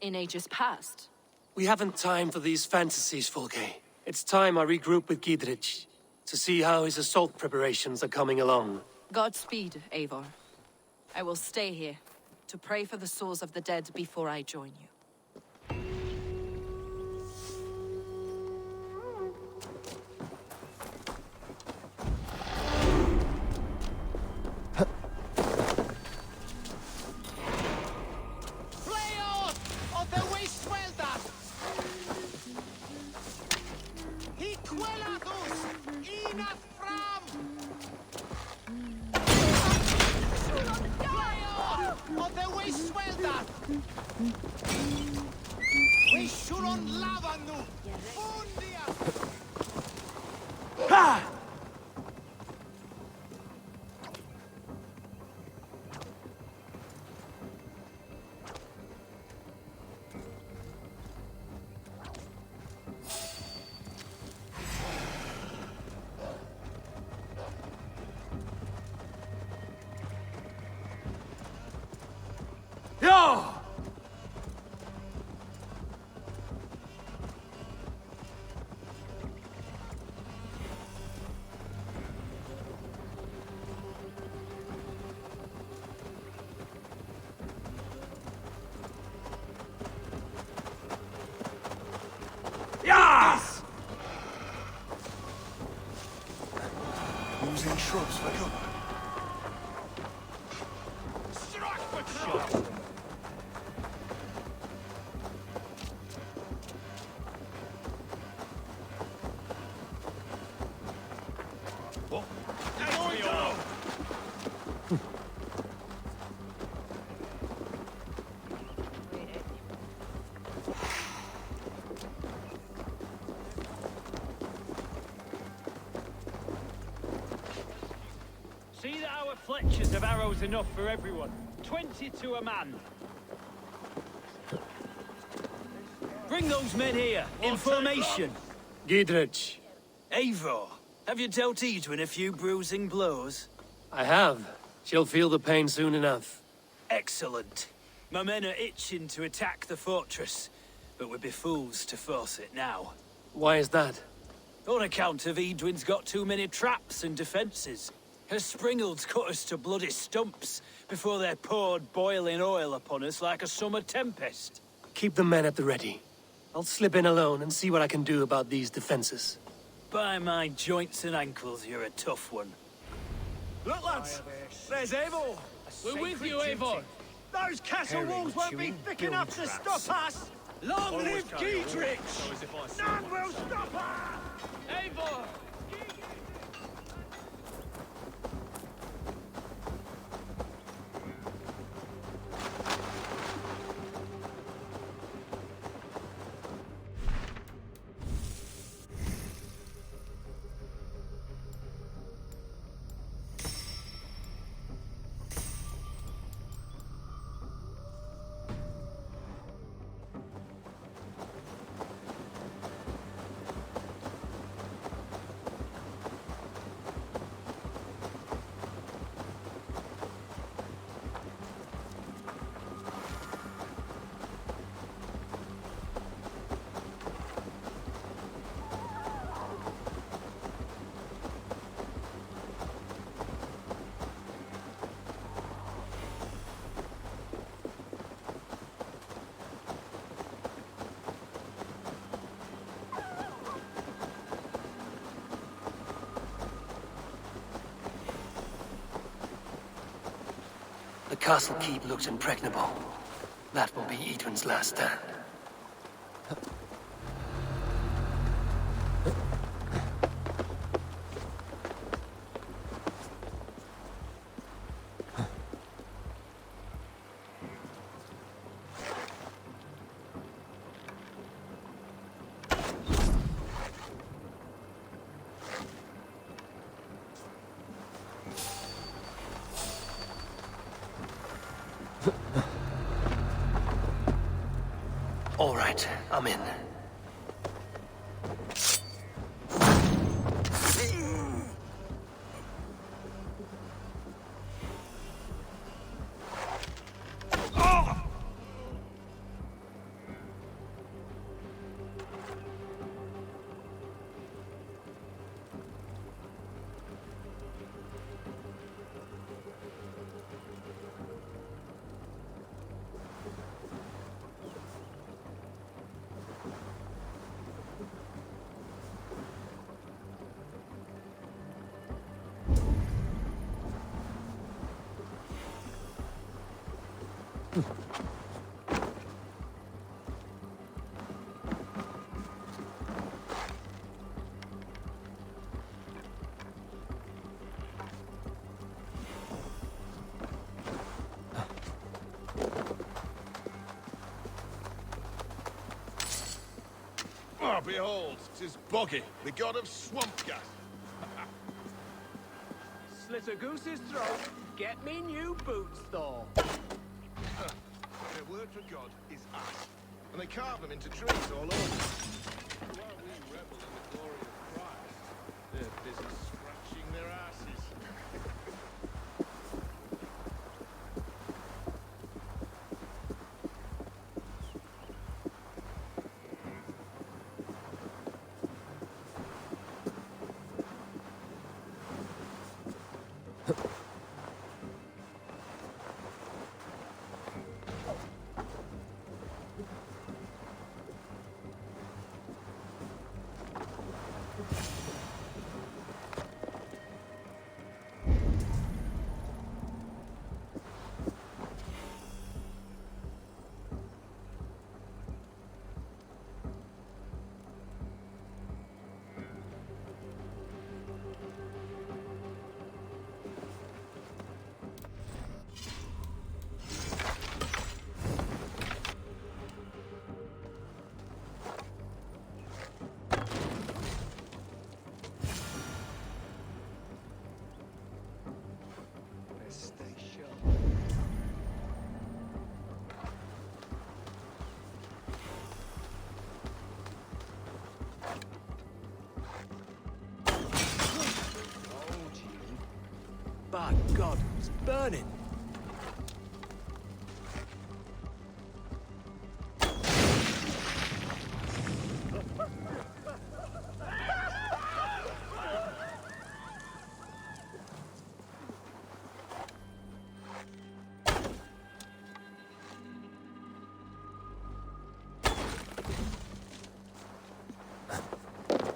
In ages past. We haven't time for these fantasies, Fulke. It's time I regroup with Gidrich, to see how his assault preparations are coming along. Godspeed, Eivor. I will stay here, to pray for the souls of the dead before I join you. Using shrubs for cover. Strike for cover! What? See that our fletchers have arrows enough for everyone. 20 to a man. Bring those men here, in formation. Gidrich. Eivor, have you dealt Edwin a few bruising blows? I have. She'll feel the pain soon enough. Excellent. My men are itching to attack the fortress, but we'd be fools to force it now. Why is that? On account of Edwin's got too many traps and defences. Her springalds cut us to bloody stumps before they poured boiling oil upon us like a summer tempest. Keep the men at the ready. I'll slip in alone and see what I can do about these defenses. By my joints and ankles, you're a tough one. Look, lads! There's Eivor! We're with you, Eivor! Those castle walls won't be thick enough to stop us! Long live Gidrich! None will stop us! Eivor! The castle keep looks impregnable. That will be Edwin's last stand. All right, I'm in. Ah, behold, 'tis Boggy, the god of swamp gas. Slit a goose's throat, get me new boots, Thor. Their word for God is ass, and they carve them into trees all over. While we revel in the glory of Christ, they're busy scratching their asses. By God, it's burning.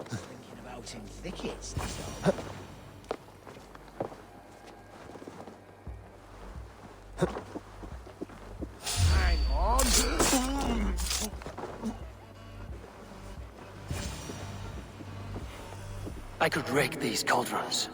Thinking about in thickets, this dog. Hang on. I could rake these cauldrons.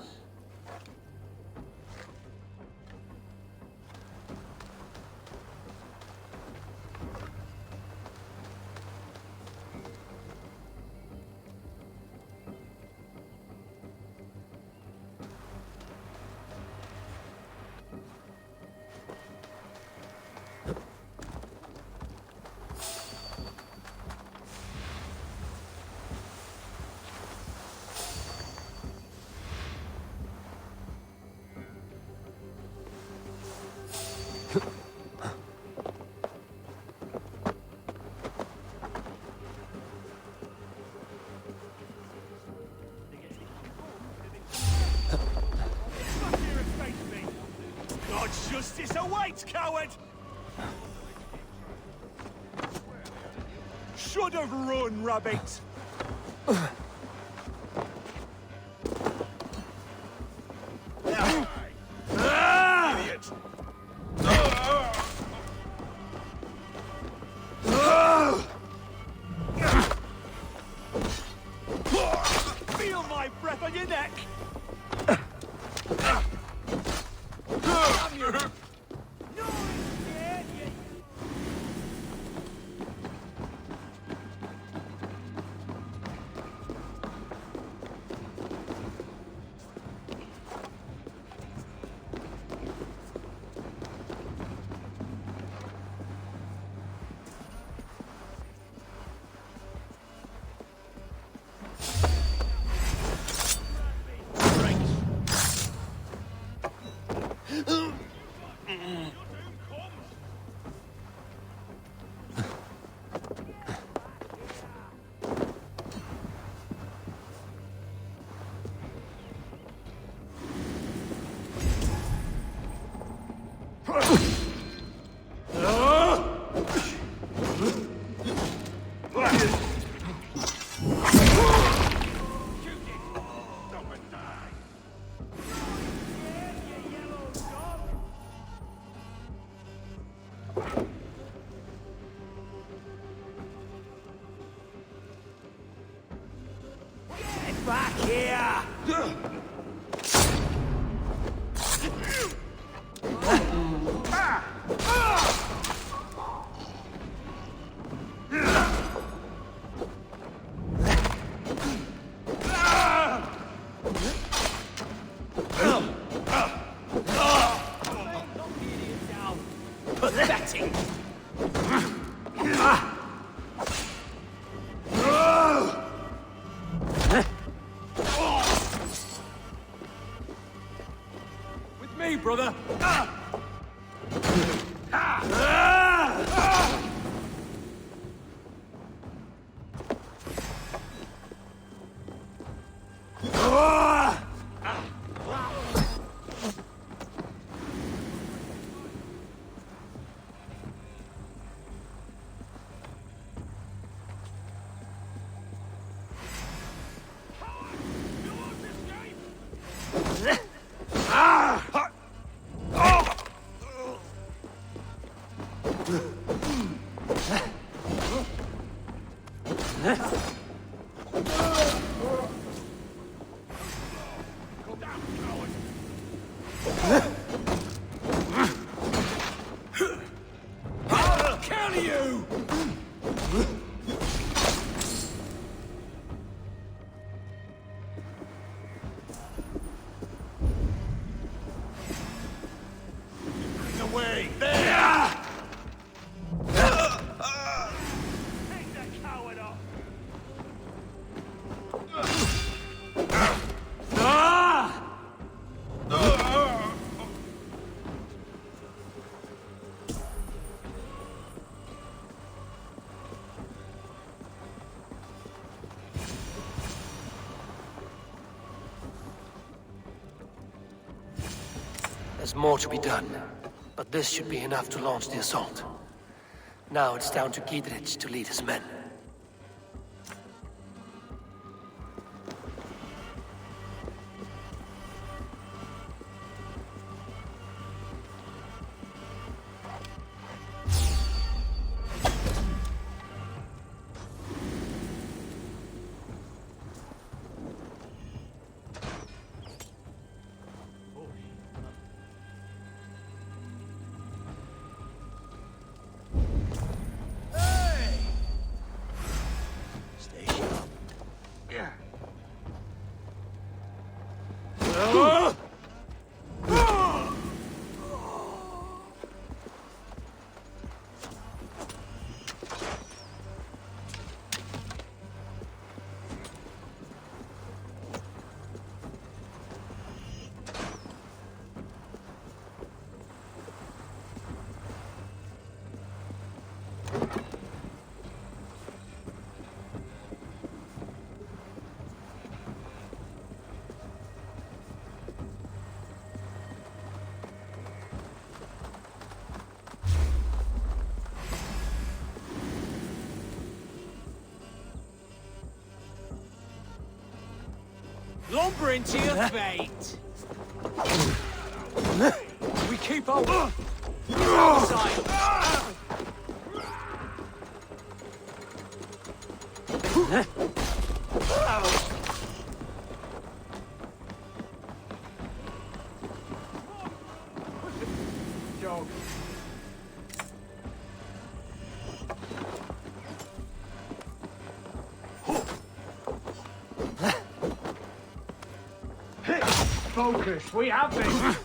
God's justice awaits, coward! Should have run, rabbit! Idiot! Back here! Pathetic! With me, brother! I'll kill you! Bring away! There! Take the coward off! There's more to be done, but this should be enough to launch the assault. Now it's down to Giedrich to lead his men. Lumber into your fate! We keep our... Side. Dog. Focus, we have this!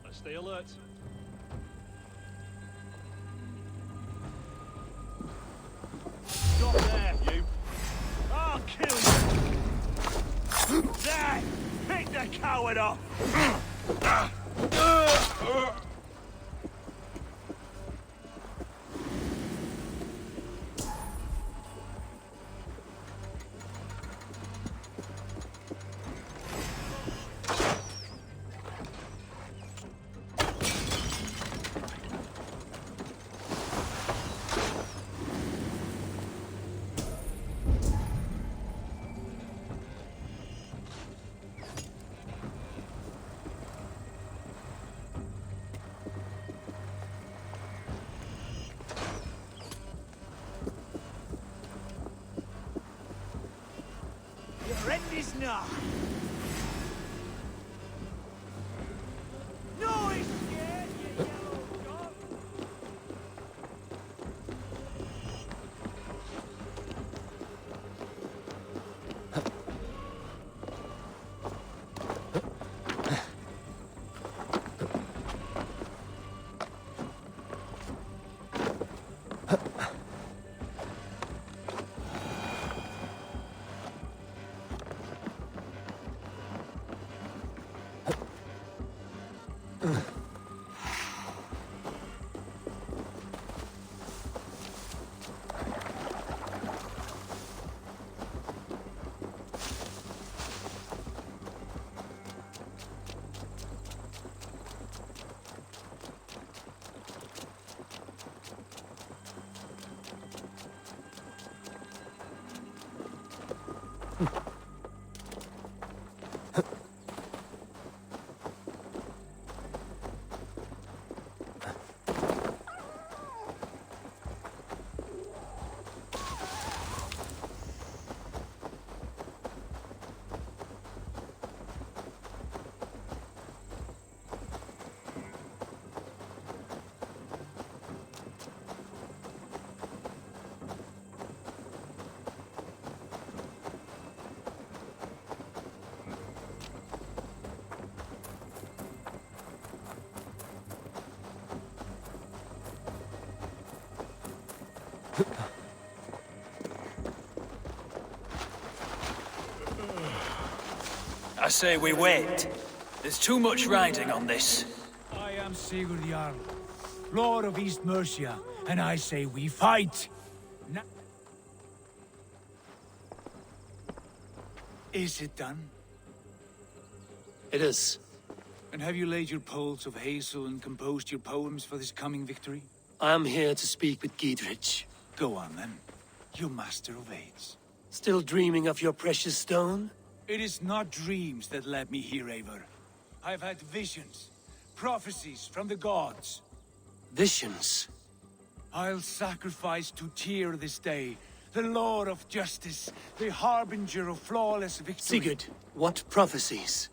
Let's stay alert. Stop there, you! I'll kill you! There! Pick the coward off! Your end is nigh. No escape, you yellow dog! I say we wait. There's too much riding on this. I am Sigurd Jarl, Lord of East Mercia, and I say we fight! Is it done? It is. And have you laid your poles of hazel and composed your poems for this coming victory? I am here to speak with Giedrich. Go on then, you master of aids. Still dreaming of your precious stone? It is not dreams that led me here, Eivor. I've had visions, prophecies from the gods. Visions? I'll sacrifice to Tyr this day, the Lord of Justice, the harbinger of flawless victory. Sigurd, what prophecies?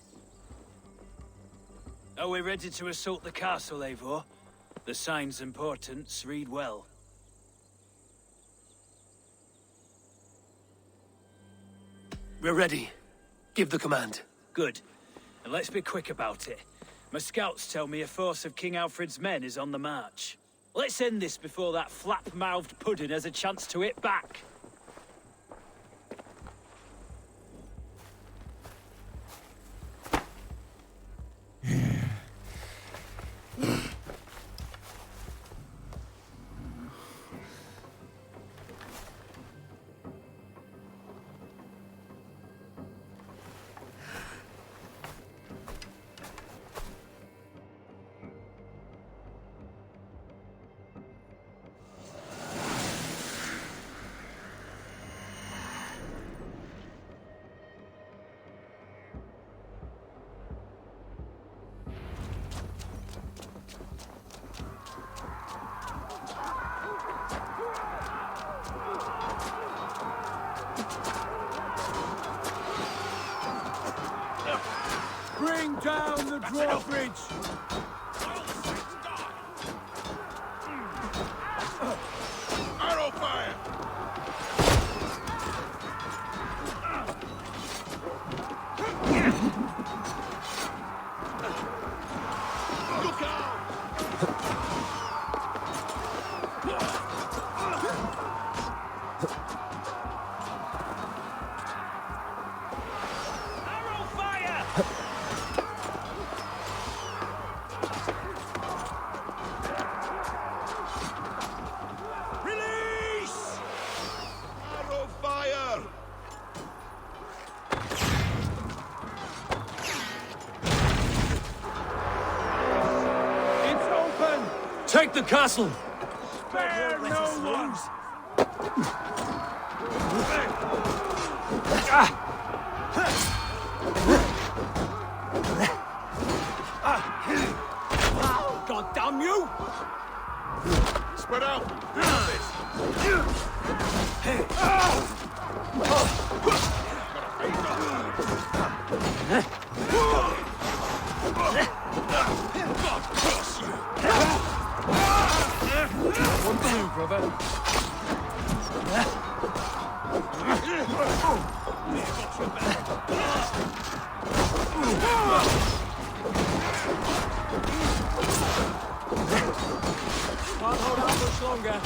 Are we ready to assault the castle, Eivor? The signs and portents read well. We're ready. Give the command. Good. And let's be quick about it. My scouts tell me a force of King Alfred's men is on the march. Let's end this before that flap-mouthed pudding has a chance to hit back. Bring down the drawbridge! Arrow fire! Arrow fire! Release! Arrow fire! It's open! Take the castle! Spare no one! God damn you! Spread out! We got this! God curse you! One through, brother. Can't hold out much longer.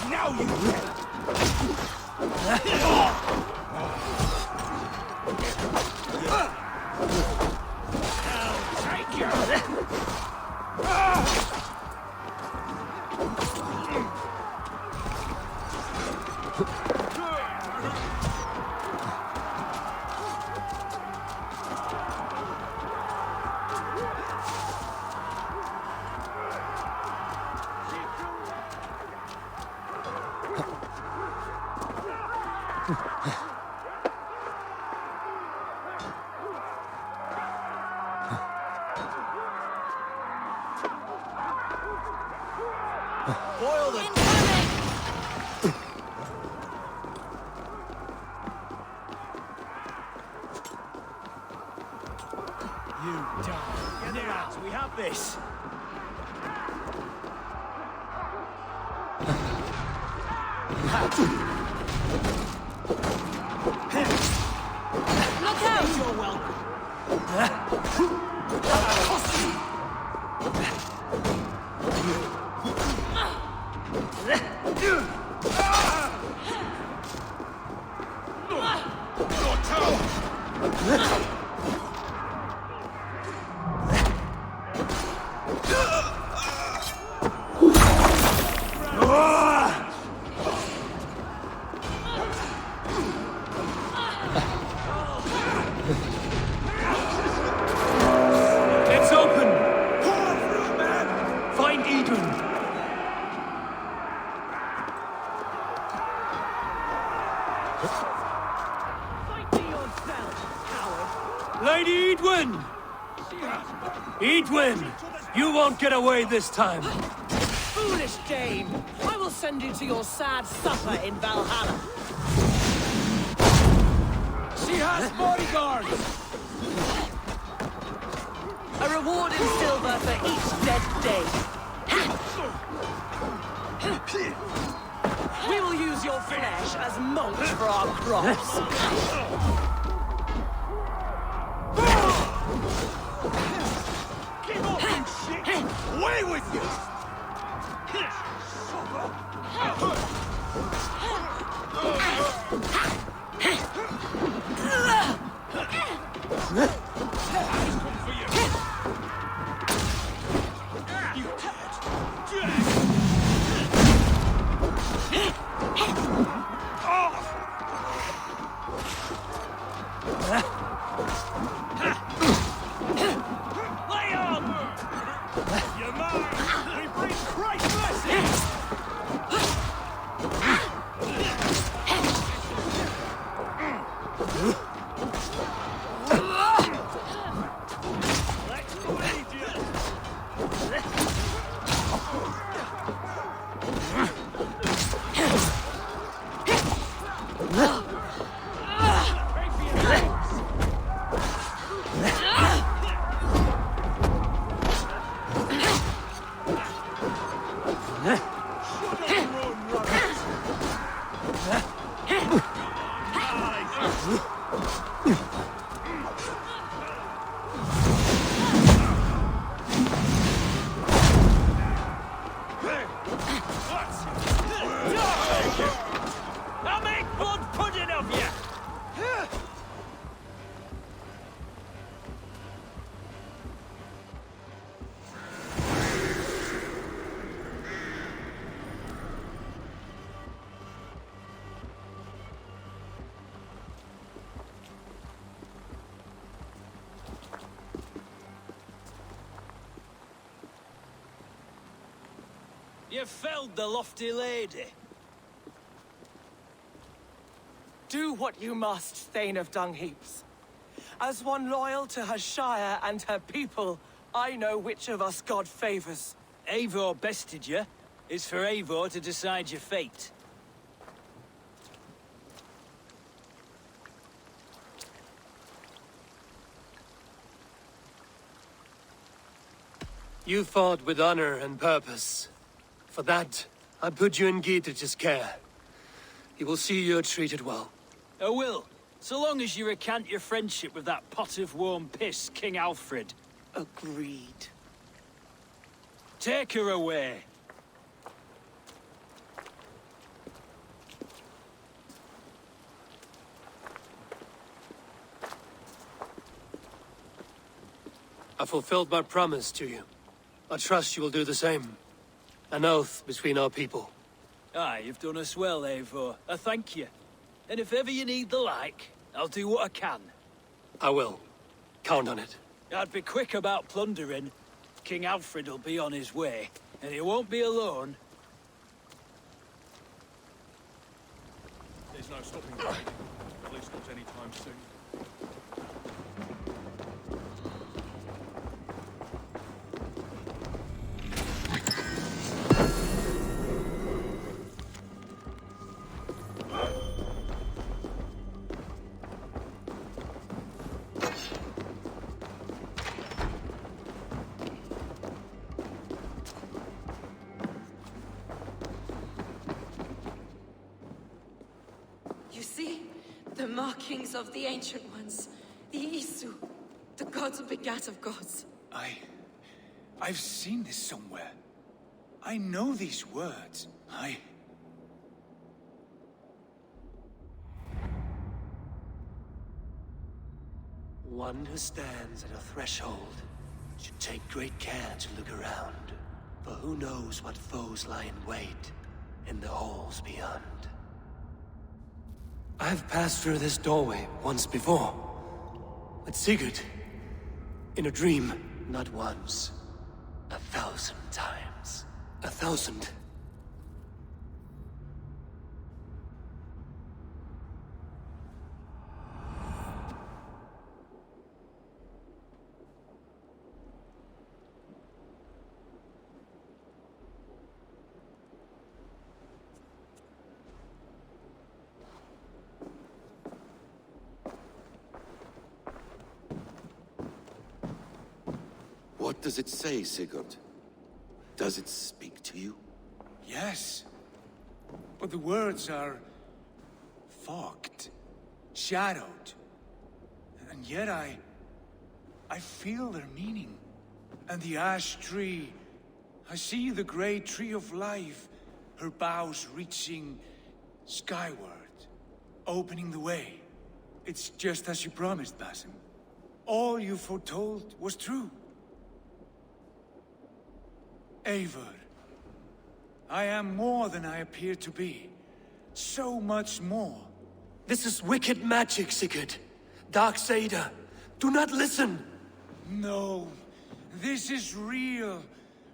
Now you Boil the... You die. Get out. We have this. Look out! You're welcome. It's open! Find Edwin! Fight to yourself, coward! Lady Edwin! Edwin! You won't get away this time! Foolish dame! I will send you to your sad supper in Valhalla. She has bodyguards! A reward in silver for each dead day. We will use your flesh as mulch for our crops. Keep up, you shit! Away with you! Lay on! You're mine! We bring Christ's blessings! Let's bleed you! Pray for your lives! I'll make blood pudding of you! You felled the lofty lady. Do what you must, Thane of Dungheaps. As one loyal to her shire and her people, I know which of us God favors. Eivor bested you. It's for Eivor to decide your fate. You fought with honor and purpose. For that, I put you in Gietrich's care. He will see you're treated well. I will, so long as you recant your friendship with that pot of warm piss, King Alfred. Agreed. Take her away. I fulfilled my promise to you. I trust you will do the same. An oath between our people. Aye, you've done us well, Eivor. I thank you. And if ever you need the like, I'll do what I can. I will. Count on it. I'd be quick about plundering. King Alfred will be on his way, and he won't be alone. There's no stopping the raid. At least not anytime soon. You see? The markings of the Ancient Ones. The Isu. The gods who begat of gods. I've seen this somewhere. I know these words. One who stands at a threshold should take great care to look around. For who knows what foes lie in wait in the halls beyond. I've passed through this doorway once before. With Sigurd. In a dream. Not once. 1,000 times. 1,000. What does it say, Sigurd? Does it speak to you? Yes. But the words are... fogged. Shadowed. And yet I feel their meaning. And the ash tree... I see the great tree of life. Her boughs reaching... skyward. Opening the way. It's just as you promised, Basim. All you foretold was true. Eivor, I am more than I appear to be. So much more. This is wicked magic, Sigurd. Darksader. Do not listen! No. This is real.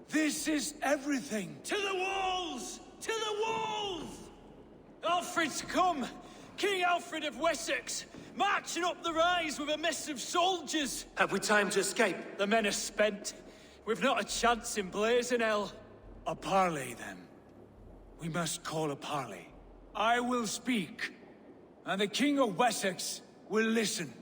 This is everything. To the walls! To the walls! Alfred's come! King Alfred of Wessex! Marching up the rise with a mess of soldiers! Have we time to escape? The men are spent. We've not a chance in blazing hell. A parley, then. We must call a parley. I will speak, and the King of Wessex will listen.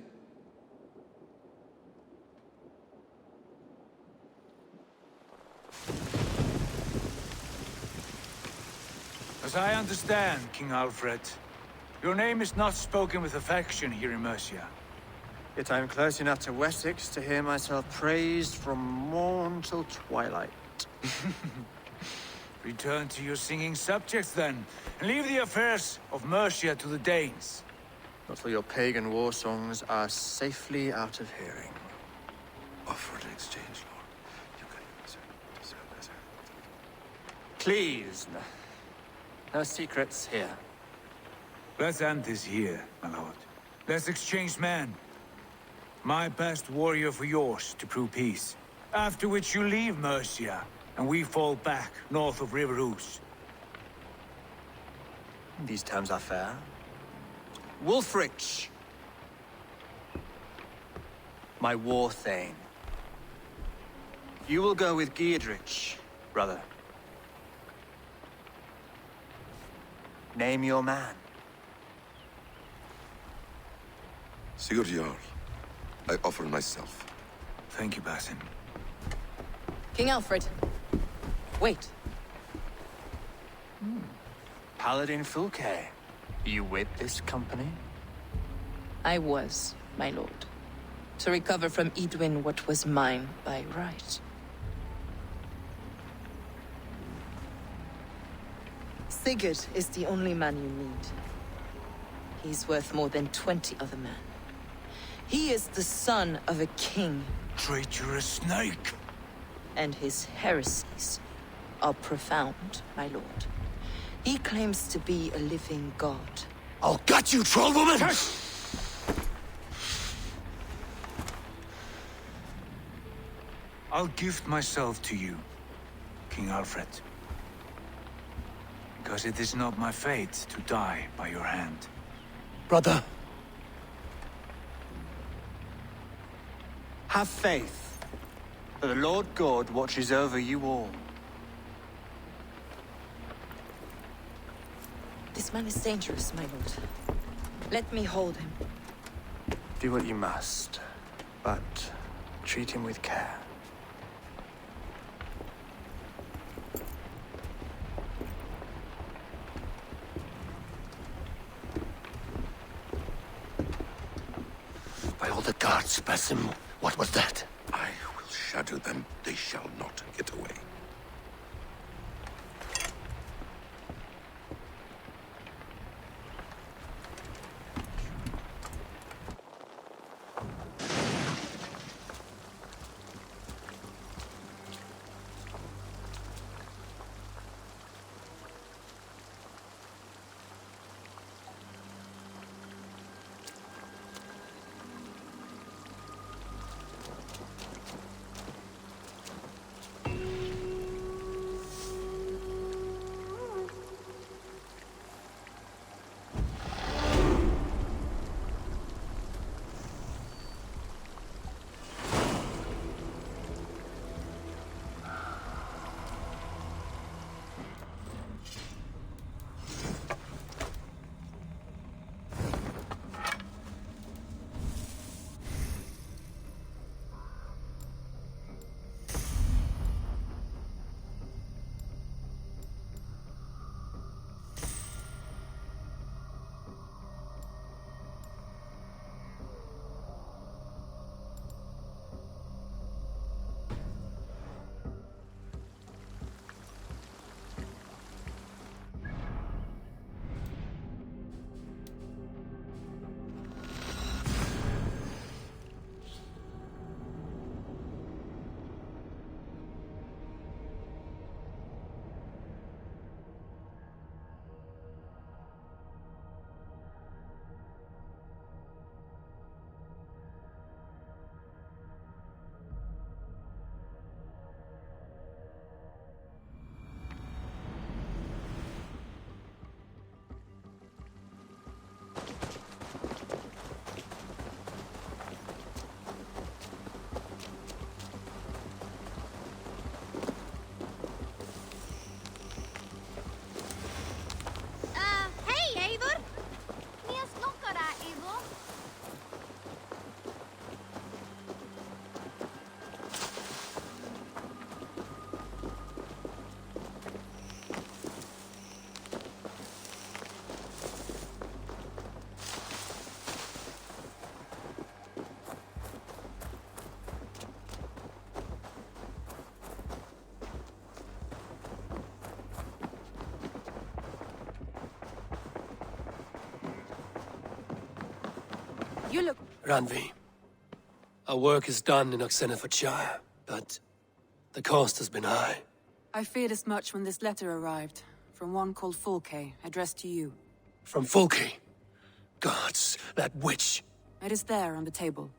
As I understand, King Alfred, Your name is not spoken with affection here in Mercia. Yet I am close enough to Wessex to hear myself praised from morn till twilight. Return to your singing subjects, then, and leave the affairs of Mercia to the Danes. Not till your pagan war songs are safely out of hearing. Offer an exchange, Lord. You can Please, no secrets here. Let's end this here, my lord. Let's exchange men. My best warrior for yours to prove peace. After which you leave Mercia, and we fall back north of River Ouse. These terms are fair. Wulfrich, my war thane. You will go with Giedrich, brother. Name your man. Sigurd Jarl, I offer myself. Thank you, Basin. King Alfred. Wait. Paladin Fulke, you with this company? I was, my lord. To recover from Edwin what was mine by right. Sigurd is the only man you need. He's worth more than 20 other men. He is the son of a king. Traitorous snake! And his heresies are profound, my lord. He claims to be a living god. I'll gut you, troll woman! I'll gift myself to you, King Alfred. Because it is not my fate to die by your hand. Brother. Have faith, for the Lord God watches over you all. This man is dangerous, my lord. Let me hold him. Do what you must, but treat him with care. By all the gods, Basim, what was that? I will shatter them. They shall not get away. You look... Ranvi, our work is done in Oxenfordshire, but the cost has been high. I feared as much when this letter arrived, from one called Fulke, addressed to you. From Fulke? Gods, that witch! It is there on the table.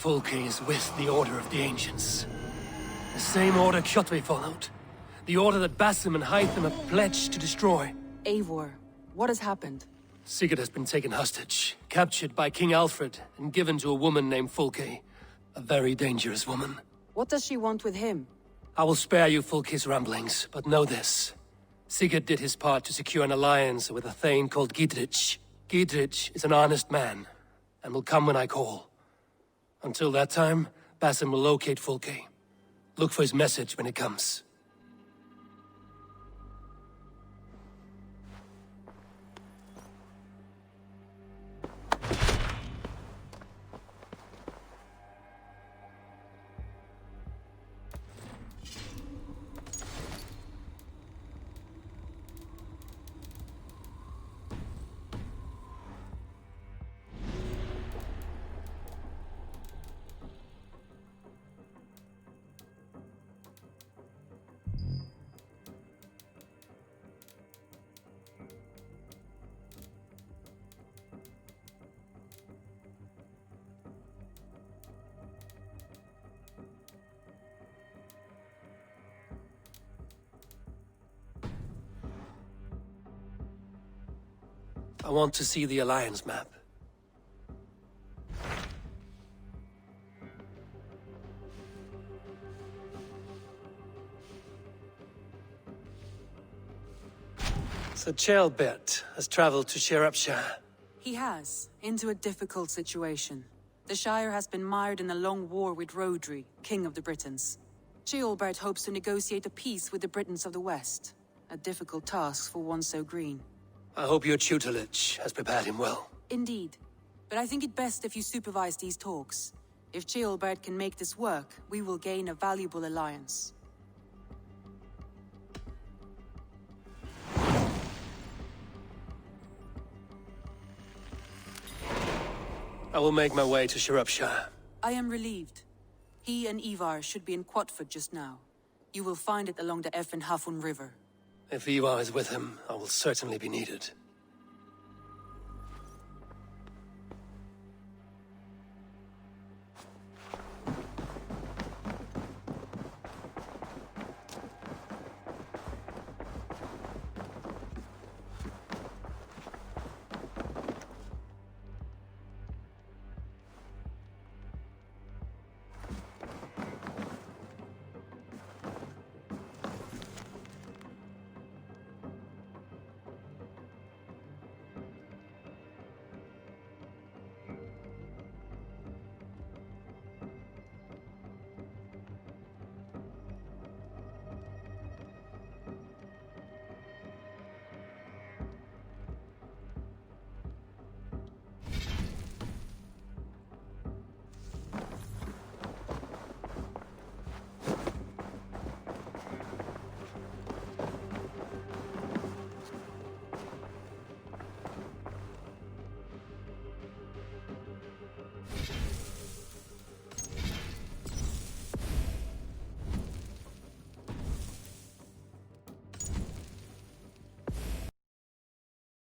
Fulke is with the Order of the Ancients. The same order Kjotve followed. The order that Basim and Hytham have pledged to destroy. Eivor, what has happened? Sigurd has been taken hostage, captured by King Alfred, and given to a woman named Fulke. A very dangerous woman. What does she want with him? I will spare you Fulke's ramblings, but know this. Sigurd did his part to secure an alliance with a thane called Gidrich. Gidrich is an honest man, and will come when I call. Until that time, Basim will locate Fulke. Look for his message when it comes. I want to see the Alliance map. Sir Ceolbert has traveled to Shropshire. He has, into a difficult situation. The Shire has been mired in a long war with Rhodri, King of the Britons. Ceolbert hopes to negotiate a peace with the Britons of the West. A difficult task for one so green. I hope your tutelage has prepared him well. Indeed. But I think it best if you supervise these talks. If Ceolbert can make this work, we will gain a valuable alliance. I will make my way to Shropshire. I am relieved. He and Ivar should be in Quatford just now. You will find it along the Effen Hafun River. If Ivar is with him, I will certainly be needed.